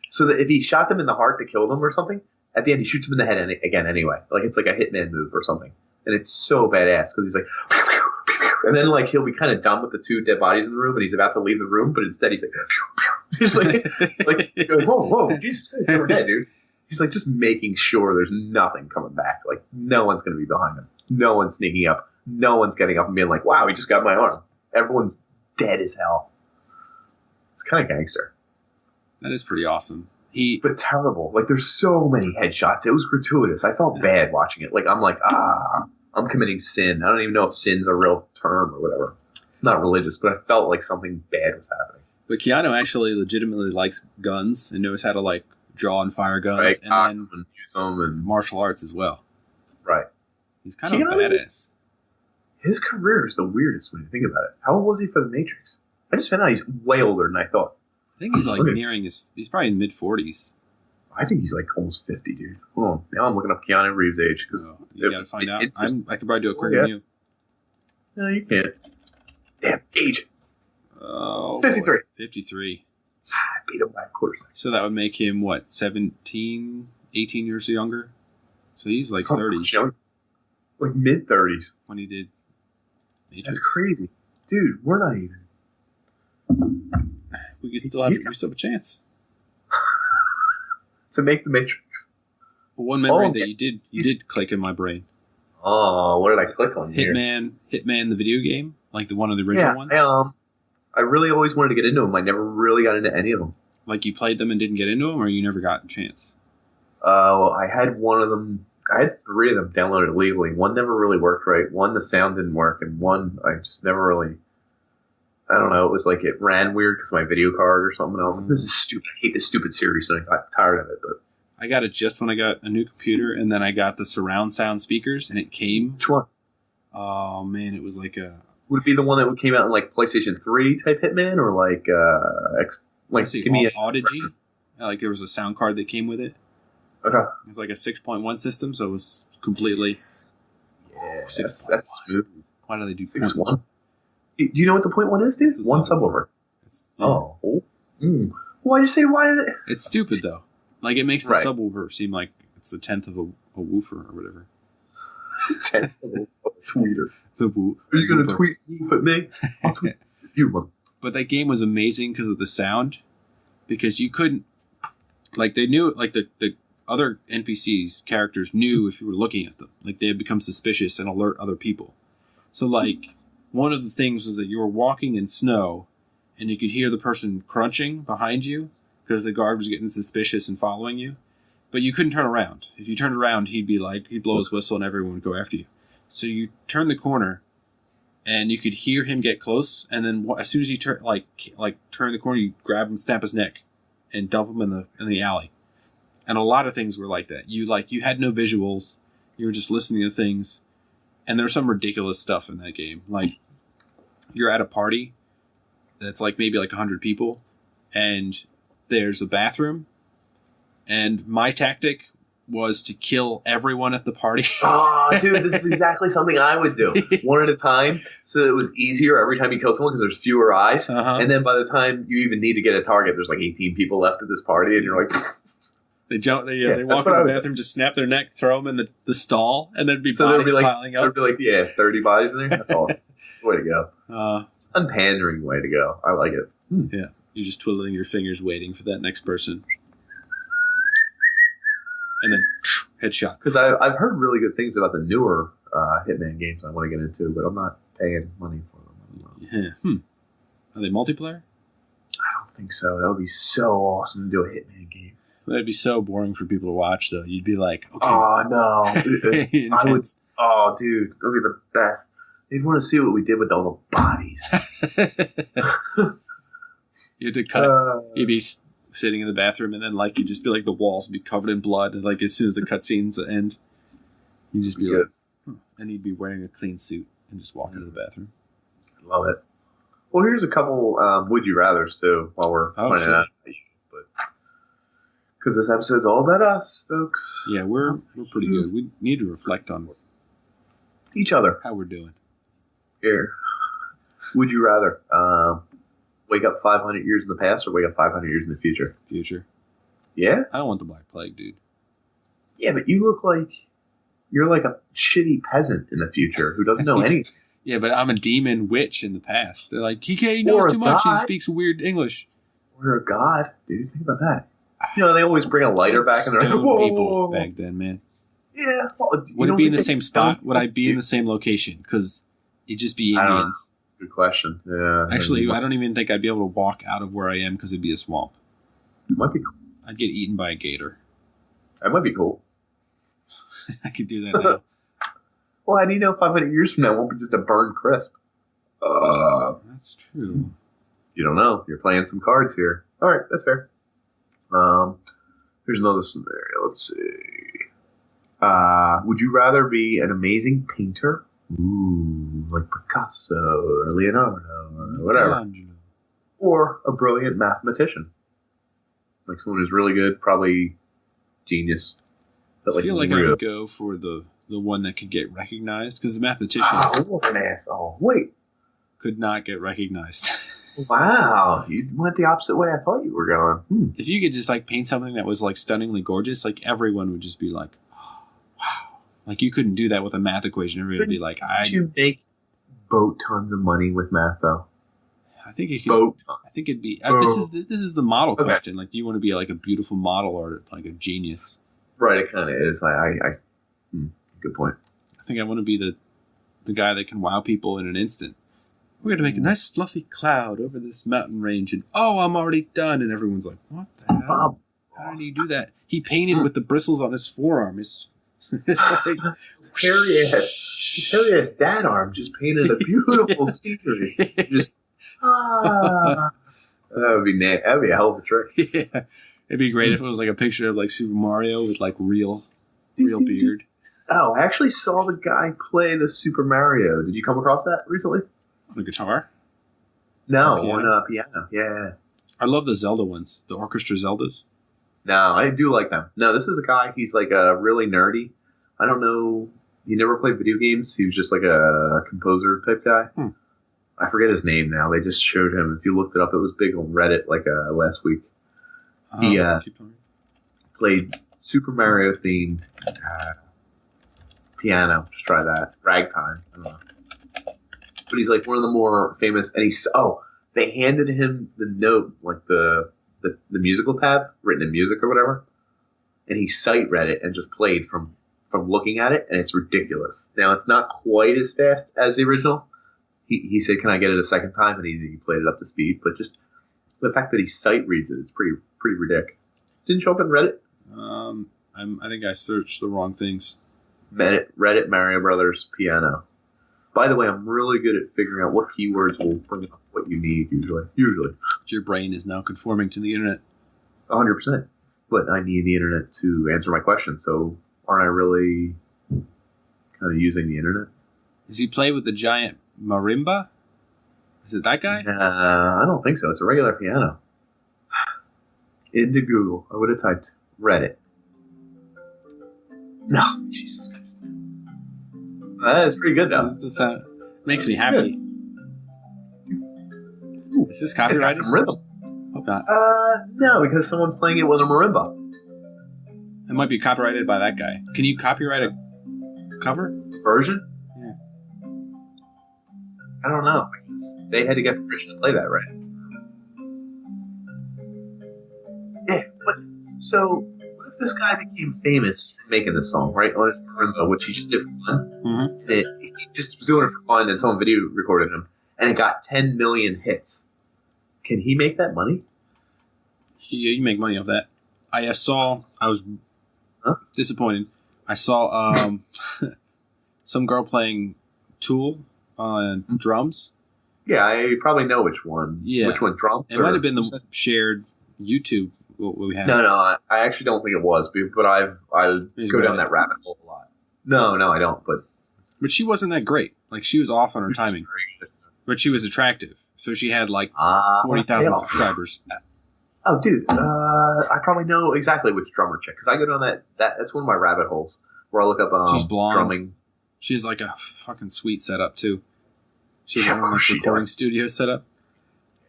So that if he shot them in the heart to kill them or something, at the end he shoots him in the head again anyway. Like it's like a hitman move or something. And it's so badass because he's like, pew, pew, pew, pew. And then like he'll be kind of dumb with the 2 dead bodies in the room, and he's about to leave the room, but instead he's like, pew, pew. He's like, whoa, Jesus, you're dead, dude. He's like just making sure there's nothing coming back. Like no one's gonna be behind him. No one's sneaking up. No one's getting up and being like, wow, he just got my arm. Everyone's dead as hell. It's kind of gangster. That is pretty awesome. But terrible. Like there's so many headshots. It was gratuitous. I felt bad watching it. Like I'm like, I'm committing sin. I don't even know if sin's a real term or whatever. I'm not religious, but I felt like something bad was happening. But Keanu actually legitimately likes guns and knows how to like draw and fire guns, right, and then use them and martial arts as well. Right. He's kind of a badass. His career is the weirdest when you think about it. How old was he for The Matrix? I just found out he's way older than I thought. I think he's like nearing he's probably in mid-40s. I think he's like almost 50, dude. Hold on. Now I'm looking up Keanu Reeves' age. You gotta find out. I could probably do a quick review. No, you can't. Damn, age. Oh, 53. 53. I beat him by a quarter second. So that would make him, what, 17, 18 years younger? So he's like 30s. Like mid-30s. When he did Matrix. That's crazy. Dude, we're not even. We still have a chance. To make The Matrix. One memory that you did click in my brain. Oh, what did I click on here? Hitman the video game, like the one of the original ones. I really always wanted to get into them. I never really got into any of them. Like you played them and didn't get into them, or you never got a chance? I had one of them. I had 3 of them downloaded illegally. One never really worked right. One, the sound didn't work, and one I just never really. I don't know. It was like it ran weird because my video card or something. And I was like, "This is stupid. I hate this stupid series." And I got tired of it. But I got it just when I got a new computer, and then I got the surround sound speakers, and it came. Which one? Oh man, it was like a. Would it be the one that came out in like PlayStation 3 type Hitman, or like give me Audigy? Like there was a sound card that came with it. Okay. It was like a 6.1 system, so it was completely. Yeah, that's smooth. Why do they do 6.1? Do you know what the 0.1 is, dude? One subwoofer. Oh. Why'd you say why? It's stupid though. Like it makes the subwoofer seem like it's a tenth of a woofer or whatever. Tenth of a tweeter. Are you going to tweet woof at me? I'll tweet you one. But that game was amazing because of the sound. Because you couldn't, like they knew, like the other NPCs characters knew if you were looking at them. Like they had become suspicious and alert other people. So like. One of the things was that you were walking in snow and you could hear the person crunching behind you because the guard was getting suspicious and following you. But you couldn't turn around. If you turned around, he'd blow his whistle and everyone would go after you. So you turn the corner and you could hear him get close. And then as soon as you turn the corner, you grab him, snap his neck and dump him in the alley. And a lot of things were like that. You had no visuals. You were just listening to things. And there's some ridiculous stuff in that game. Like, you're at a party that's like maybe like 100 people, and there's a bathroom. And my tactic was to kill everyone at the party. Oh, dude, this is exactly something I would do. One at a time, so that it was easier every time you kill someone because there's fewer eyes. Uh-huh. And then by the time you even need to get a target, there's like 18 people left at this party, and you're like... They walk in the bathroom, just snap their neck, throw them in the stall, and there'd be bodies piling up. There'd be like, 30 bodies in there. That's all. Way to go. Unpandering way to go. I like it. Yeah. You're just twiddling your fingers waiting for that next person. And then, headshot. Because I've heard really good things about the newer Hitman games I want to get into, but I'm not paying money for them. Yeah. Are they multiplayer? I don't think so. That would be so awesome to do a Hitman game. That'd be so boring for people to watch, though. You'd be like, okay. Oh, no. I would. Oh, dude. That would be the best. They'd want to see what we did with all the bodies. You had to cut. You'd be sitting in the bathroom, and then you'd just be like the walls would be covered in blood, and as soon as the cutscenes end, you'd just be like, and he'd be wearing a clean suit and just walk into the bathroom. I love it. Well, here's a couple would you rather's too while we're pointing out. Because this episode's all about us, folks. Yeah, we're pretty good. We need to reflect on each other. How we're doing. Here. Would you rather wake up 500 years in the past or wake up 500 years in the future? Future. Yeah? I don't want the Black Plague, dude. Yeah, but you look like you're like a shitty peasant in the future who doesn't know anything. Yeah, but I'm a demon witch in the past. They're like, he knows too much. He speaks weird English. Or a god, dude. Think about that. You know, they always bring a lighter back and they're like, whoa. People back then, man. Yeah. Well, would it be in the same spot? Would I be in the same location? Because it'd just be Indians. That's a good question. Yeah. Actually, I don't even think I'd be able to walk out of where I am because it'd be a swamp. It might be cool. I'd get eaten by a gator. That might be cool. I could do that now. Well, how do you know 500 years from now it won't be just a burned crisp? That's true. You don't know. You're playing some cards here. All right, that's fair. Here's another scenario. Let's see. Would you rather be an amazing painter? Ooh, like Picasso or Leonardo or whatever. Or a brilliant mathematician? Like someone who's really good, probably genius. But I feel like I would go for the one that could get recognized, because the mathematician what an asshole. Wait. Could not get recognized. Wow, you went the opposite way I thought you were going. If you could just like paint something that was like stunningly gorgeous, like everyone would just be like, oh, wow. Like you couldn't do that with a math equation. Everybody would be like, Could you make boat tons of money with math though? I think it could. I think it'd be. This is the model question. Like, do you want to be like a beautiful model or like a genius? Right, it kind of is. Good point. I think I want to be the guy that can wow people in an instant. We're going to make a nice fluffy cloud over this mountain range, and I'm already done. And everyone's like, what the hell? How did he do that? He painted with the bristles on his forearm. It's like, his hairy dad arm just painted a beautiful scenery. Just that would be that'd be a hell of a trick. Yeah, it'd be great if it was like a picture of like Super Mario with like real beard. Oh, I actually saw the guy play the Super Mario. Did you come across that recently? On a guitar? No, on piano. Yeah. I love the Zelda ones, the orchestra Zeldas. No, I do like them. No, this is a guy. He's like really nerdy. I don't know. He never played video games. He was just like a composer type guy. I forget his name now. They just showed him. If you looked it up, it was big on Reddit like last week. He played Super Mario themed piano. Just try that. Ragtime. I don't know. But he's like one of the more famous. And they handed him the note, like the musical tab written in music or whatever, and he sight read it and just played from looking at it, and it's ridiculous. Now it's not quite as fast as the original. He said, "Can I get it a second time?" And he played it up to speed. But just the fact that he sight reads it, it's pretty ridiculous. Didn't show up in Reddit. I think I searched the wrong things. Reddit Mario Brothers piano. By the way, I'm really good at figuring out what keywords will bring up what you need usually. Your brain is now conforming to the internet. 100%. But I need the internet to answer my questions, so aren't I really kind of using the internet? Does he play with the giant marimba? Is it that guy? I don't think so. It's a regular piano. Into Google, I would have typed Reddit. No, Jesus Christ. That is pretty good, though. Makes me happy. Ooh, is this copyrighted? It's got some rhythm. Hope not. No, because someone's playing it with a marimba. It might be copyrighted by that guy. Can you copyright a cover? Version? Yeah. I don't know, because they had to get permission to play that, right? Yeah, but so what if this guy became famous for making this song, right? On his marimba, which he just did for fun. Mm-hmm. He just was doing it for fun, and someone video recorded him, and it got 10 million hits. Can he make that money? Yeah, you make money off that. I was disappointed. I saw some girl playing Tool on drums. Yeah, I probably know which one. Yeah. Which one, drums? It might have been the shared YouTube what we had. No, I actually don't think it was, but I go down that rabbit hole a lot. No, I don't, But she wasn't that great. Like, she was off on her timing. But she was attractive. So she had like 40,000 subscribers. Oh, dude, I probably know exactly which drummer chick, because I go down that's one of my rabbit holes where I look up she's blonde. Drumming. She's like a fucking sweet setup too. She's a recording studio setup.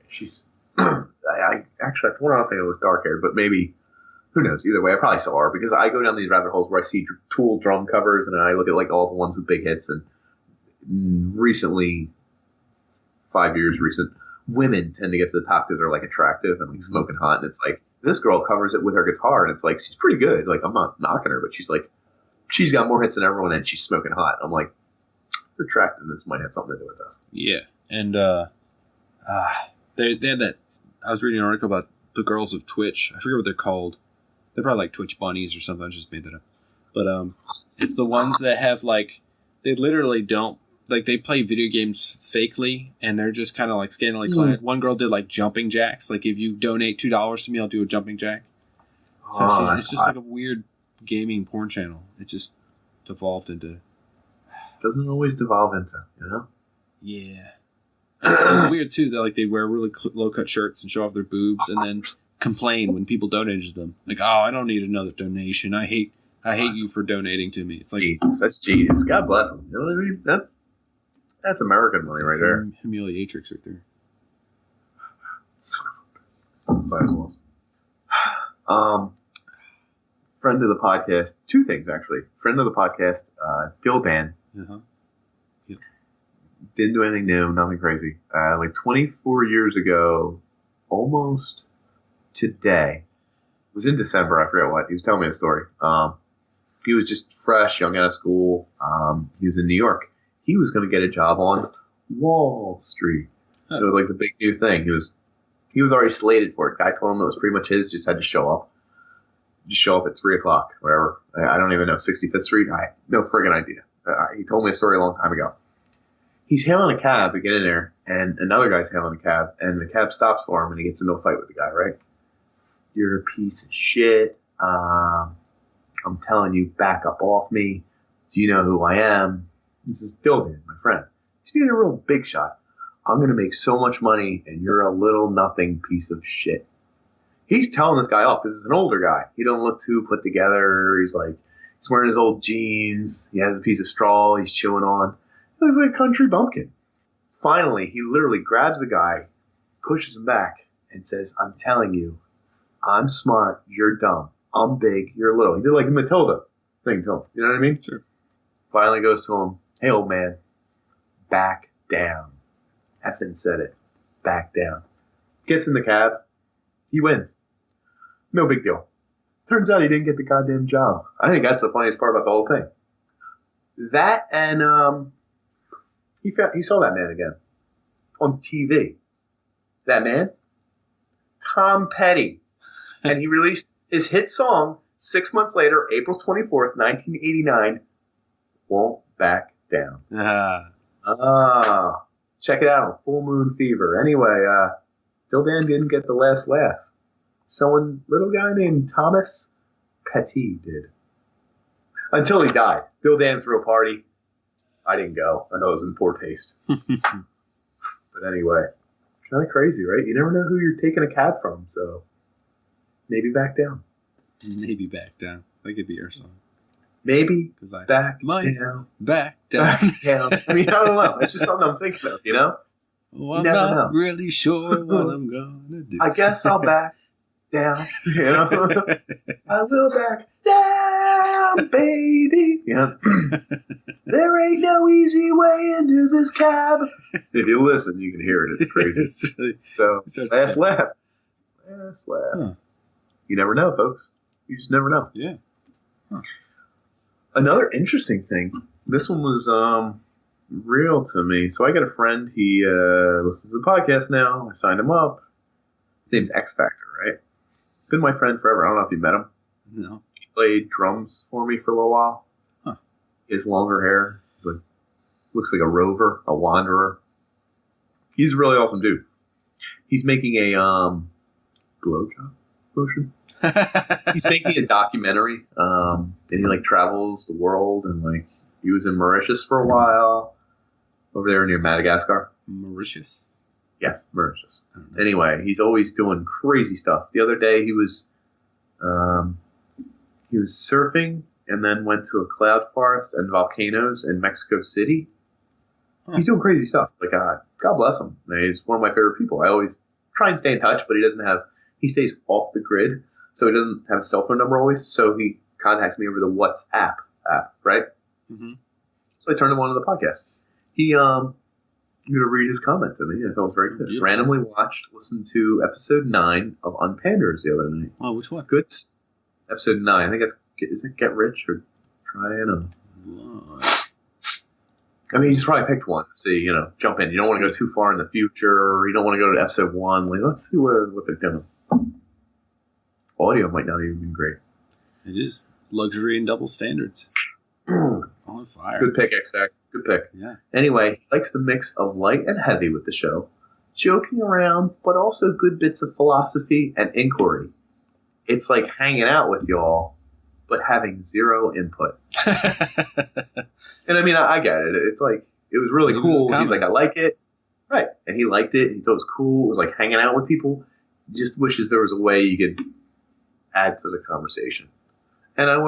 She's I actually, for one, I don't think it was dark haired, but maybe Who knows? Either way, I probably saw her because I go down these rabbit holes where I see Tool drum covers and I look at like all the ones with big hits. And recently, 5 years recent, women tend to get to the top because they're like attractive and like smoking hot. And it's like this girl covers it with her guitar, and it's like she's pretty good. Like I'm not knocking her, but she's got more hits than everyone, and she's smoking hot. I'm like, her attractiveness might have something to do with this. Yeah, and they had that. I was reading an article about the girls of Twitch. I forget what they're called. They're probably like Twitch bunnies or something. I just made that up. But it's the ones that have like they literally don't like they play video games fakely, and they're just kind of like scantily clad. One girl did like jumping jacks. Like if you donate $2 to me, I'll do a jumping jack. So it's just like a weird gaming porn channel. It just devolved into. Doesn't always devolve into, you know. Yeah. It was weird too that like they wear really low cut shirts and show off their boobs, and then complain when people donated to them. Like, oh, I don't need another donation. I hate you for donating to me. It's like that's genius. God bless them. You know what I mean? That's American money right there. Humiliatrix right there. Friend of the podcast. Two things actually. Friend of the podcast, Dildan. Uh-huh. Yep. Didn't do anything new, nothing crazy. Like 24 years ago, almost today, it was in December, I forget what, he was telling me a story. He was just fresh, young out of school. He was in New York. He was going to get a job on Wall Street. It was like the big new thing. He was already slated for it. Guy told him it was pretty much his, just had to show up. Just show up at 3 o'clock, whatever. I don't even know, 65th Street? I no friggin' idea. He told me a story a long time ago. He's hailing a cab to get in there, and another guy's hailing a cab, and the cab stops for him, and he gets into a fight with the guy, right? You're a piece of shit. I'm telling you, back up off me. Do you know who I am? This is Dildan, my friend. He's being a real big shot. I'm going to make so much money, and you're a little nothing piece of shit. He's telling this guy off. This is an older guy. He don't look too put together. He's wearing his old jeans. He has a piece of straw he's chewing on. He looks like a country bumpkin. Finally, he literally grabs the guy, pushes him back, and says, I'm telling you, I'm smart, you're dumb. I'm big, you're little. He did like the Matilda thing to him. You know what I mean? Sure. Finally goes to him, hey, old man, back down. Effing said it. Back down. Gets in the cab. He wins. No big deal. Turns out he didn't get the goddamn job. I think that's the funniest part about the whole thing. That and he saw that man again on TV. That man, Tom Petty, and he released his hit song 6 months later, April 24th, 1989. Won't Back Down. Check it out on Full Moon Fever. Anyway, Dildan didn't get the last laugh. Someone, little guy named Thomas Petty did. Until he died. Dildan's real party. I didn't go. I know it was in poor taste. But anyway, kind of crazy, right? You never know who you're taking a cab from, so maybe back down. Maybe back down. That could be our song. Maybe back down. Back down. Back down. I mean, I don't know. It's just something I'm thinking of, you know? Oh, I'm not really sure what I'm going to do. I guess I'll back down, you know? I will back down, baby. Yeah. There ain't no easy way into this cab. If you listen, you can hear it. It's crazy. It's really, so, last laugh. Last laugh. Huh. You never know, folks. You just never know. Yeah. Huh. Another interesting thing. This one was real to me. So I got a friend. He listens to the podcast now. I signed him up. His name's X Factor, right? Been my friend forever. I don't know if you met him. No. He played drums for me for a little while. Huh. His longer hair. Looks like a rover, a wanderer. He's a really awesome dude. He's making a blowjob motion. He's making a documentary. And he travels the world, and he was in Mauritius for a while, over there near Madagascar. Mauritius? Yes, Mauritius. Anyway, he's always doing crazy stuff. The other day he was surfing and then went to a cloud forest and volcanoes in Mexico City. Huh. He's doing crazy stuff. God bless him. He's one of my favorite people. I always try and stay in touch, but he stays off the grid. so he doesn't have a cell phone number always. So he contacts me over the WhatsApp app, right? Mm-hmm. So I turned him on to the podcast. I'm going to read his comment to me. I thought it was very good. Beautiful. Randomly listened to episode 9 of UnPanderers the other night. Oh, which one? Good. Episode 9. I think is it Get Rich or Trying to... I mean, you just probably picked one. See, jump in. You don't want to go too far in the future. Or you don't want to go to episode 1. Like, let's see what they're doing. Audio might not even be great. It is luxury and double standards. On fire. Good pick, X-Stack. Good pick. Yeah. Anyway, he likes the mix of light and heavy with the show. Joking around, but also good bits of philosophy and inquiry. It's like hanging out with y'all, but having zero input. And I mean, I get it. It's like, it was really cool. He's like, I like it. Right. And he liked it. He thought it was cool. It was like hanging out with people. He just wishes there was a way you could add to the conversation. And that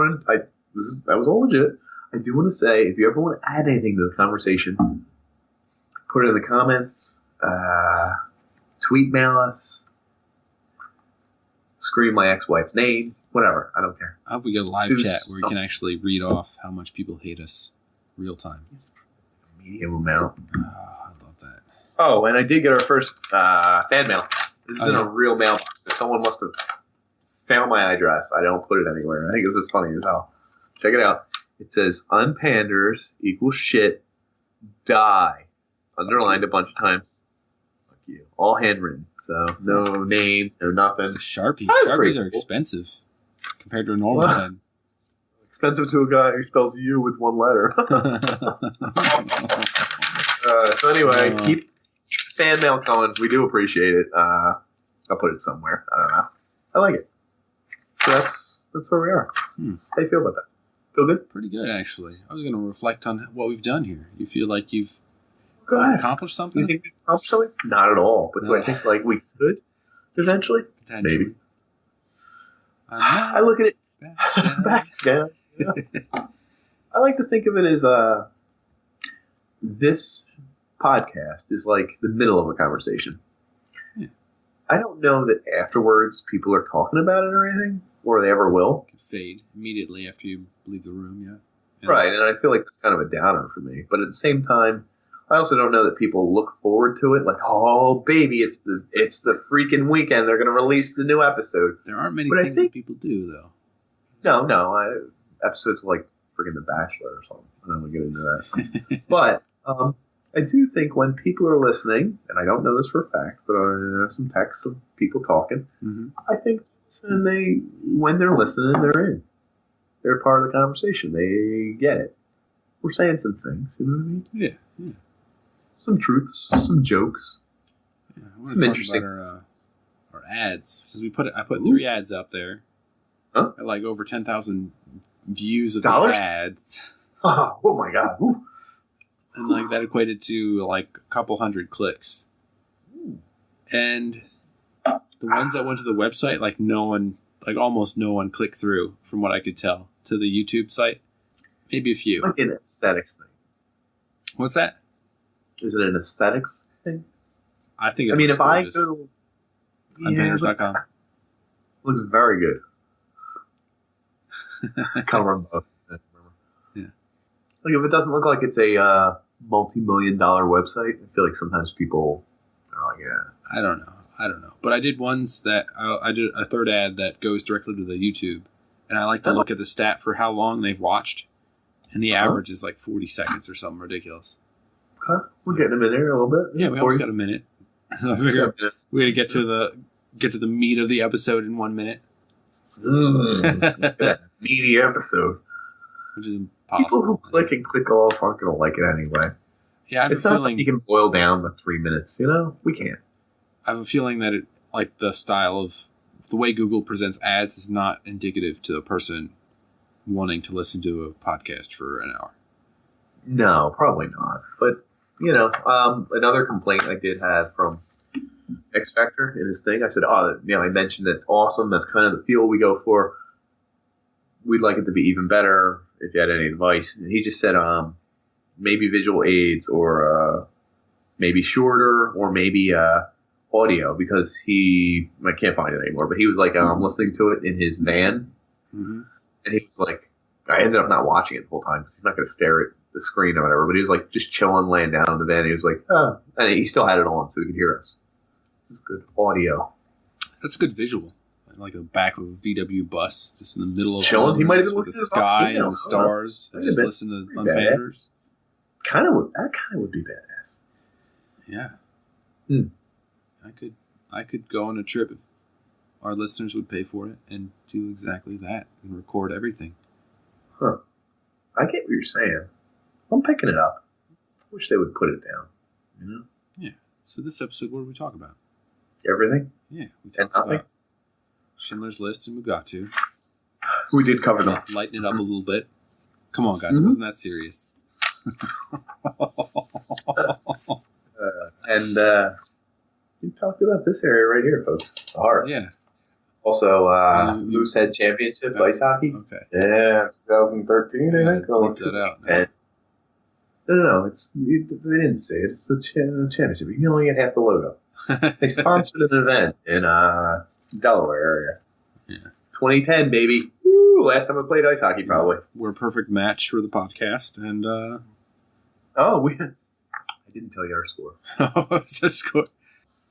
was all legit. I do want to say, if you ever want to add anything to the conversation, put it in the comments, tweet mail us, scream my ex-wife's name, whatever. I don't care. I hope we get a live chat where we can actually read off how much people hate us real time. Medium amount. Oh, I love that. Oh, and I did get our first fan mail. This is in a real mailbox. So someone must have found my address. I don't put it anywhere. I think this is funny as hell. Check it out. It says UnPanderers equals shit, die. Underlined a bunch of times. Fuck you. All handwritten. So no name, no nothing. It's a Sharpie. Sharpies are expensive compared to a normal pen. Expensive to a guy who spells you with one letter. So anyway, keep fan mail coming. We do appreciate it. I'll put it somewhere. I don't know. I like it. So that's where we are. How do you feel about that? Feel good? Pretty good, actually. I was going to reflect on what we've done here. You feel like you've accomplished something? Do you think we've accomplished something? Not at all. But do I think like we could eventually? Potentially. Maybe. I look at it back down. Yeah. I like to think of it as this podcast is like the middle of a conversation. Yeah. I don't know that afterwards people are talking about it or anything, or they ever will. It could fade immediately after you leave the room, yeah. Right, and I feel like that's kind of a downer for me. But at the same time, I also don't know that people look forward to it. Like, oh, baby, it's the freaking weekend. They're going to release the new episode. There aren't many things that people do, though. No. Episodes like freaking The Bachelor or something. I don't want to get into that. But I do think when people are listening, and I don't know this for a fact, but I have some texts of people talking, I think when they're listening, they're in. They're part of the conversation. They get it. We're saying some things, you know what I mean? Yeah. Some truths, some jokes, some interesting. About our ads, because I put 3 ads out there. Huh? At like over 10,000 views of $? the ads. Oh my god! Ooh. And like that equated to like a couple hundred clicks. And the ones that went to the website, almost no one clicked through, from what I could tell, to the YouTube site. Maybe a few. Like an aesthetics thing. What's that? Is it an aesthetics thing? I think. If I go to UnPanderers.com, looks very good. Can't remember. Yeah. Like if it doesn't look like it's a multi-million-dollar website, I feel like sometimes people are like, yeah. I don't know. But I did ones that I did a third ad that goes directly to the YouTube, and I like to look at the stat for how long they've watched, and the average is like 40 seconds or something ridiculous. Okay, we're getting them in there a little bit. Yeah, we almost got a minute. I figure we're gonna get to the meat of the episode in 1 minute. Meaty episode. Which is impossible. People who click and click off aren't going to like it anyway. Yeah, I have it's a not feeling like you can boil down the 3 minutes. We can't. I have a feeling that the style of the way Google presents ads is not indicative to a person wanting to listen to a podcast for an hour. No, probably not. But another complaint I did have from X Factor in his thing. I said, I mentioned it's awesome. That's kind of the feel we go for. We'd like it to be even better if you had any advice. And he just said, maybe visual aids or maybe shorter or maybe audio because I can't find it anymore, but he was like, listening to it in his van. Mm-hmm. And he was like, I ended up not watching it the whole time because he's not going to stare at the screen or whatever, but he was like just chilling, laying down in the van. He was like, oh, and he still had it on so he could hear us. It was good audio. That's good visual. Like the back of a VW bus, just in the middle of chilling. He might have been with the sky and the stars. Just listen to UnPanderers. That kind of would be badass. Yeah. Hmm. I could go on a trip if our listeners would pay for it and do exactly that and record everything. Huh. I get what you're saying. I'm picking it up. I wish they would put it down. You know? Yeah. So this episode, what did we talk about? Everything? Yeah. We talked about Schindler's List and Mugatu. We did cover them. Lighten it up a little bit. Come on, guys. It wasn't that serious. And you talked about this area right here, folks. The heart. Yeah. Also, Moosehead Championship ice hockey. Okay. Yeah, 2013, I think. I'll look that out. No, they didn't say it. It's the championship. You can only get half the logo. They sponsored an event in Delaware area. Yeah. 2010, baby. Woo! Last time I played ice hockey, probably. We're a perfect match for the podcast, and I didn't tell you our score. What's the score?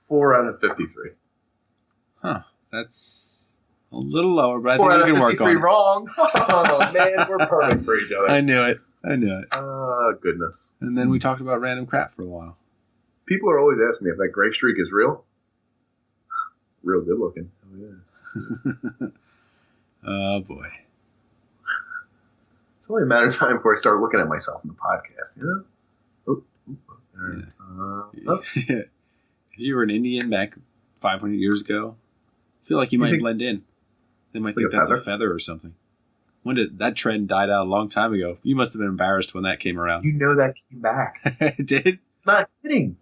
4 out of 53. Huh. That's a little lower, but I 4 think out we of can 53 work on wrong. Oh, man, we're perfect for each other. it. I knew it. Oh, goodness. And then we talked about random crap for a while. People are always asking me if that gray streak is real. Real good looking. Oh, yeah. Oh, boy. It's only a matter of time before I start looking at myself in the podcast, you know? Yeah. If you were an Indian back 500 years ago, I feel like you might blend in. They might think that's a feather or something. When did that trend died out? A long time ago. You must have been embarrassed when that came around. You know that came back. It did? Not kidding.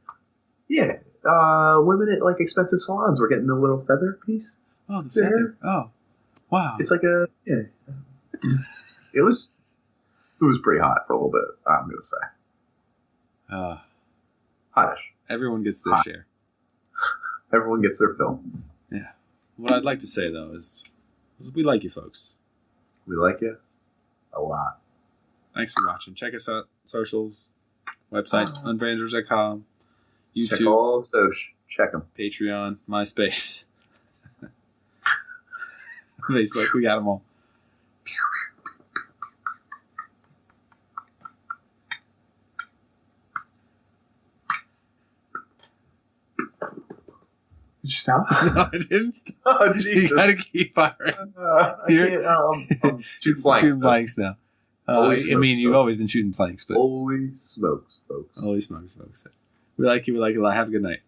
Yeah. Women at like expensive salons were getting the little feather piece. Oh, the feather. Oh, wow. It's like It was pretty hot for a little bit, I'm going to say. Hottish. Everyone gets their share. Everyone gets their fill. Yeah. What I'd like to say, though, is we like you folks. We like you a lot. Thanks for watching. Check us out. Socials, website, UnPanderers.com, YouTube. Check all the social. Check them. Patreon, MySpace. Facebook. We got them all. Did you stop? No, I didn't. Oh, Jesus. You gotta keep firing. I'm shooting blanks. Shooting blanks now. You've always been shooting blanks, but always smokes, folks. Always smokes, folks. We like you. We like you a lot. Have a good night.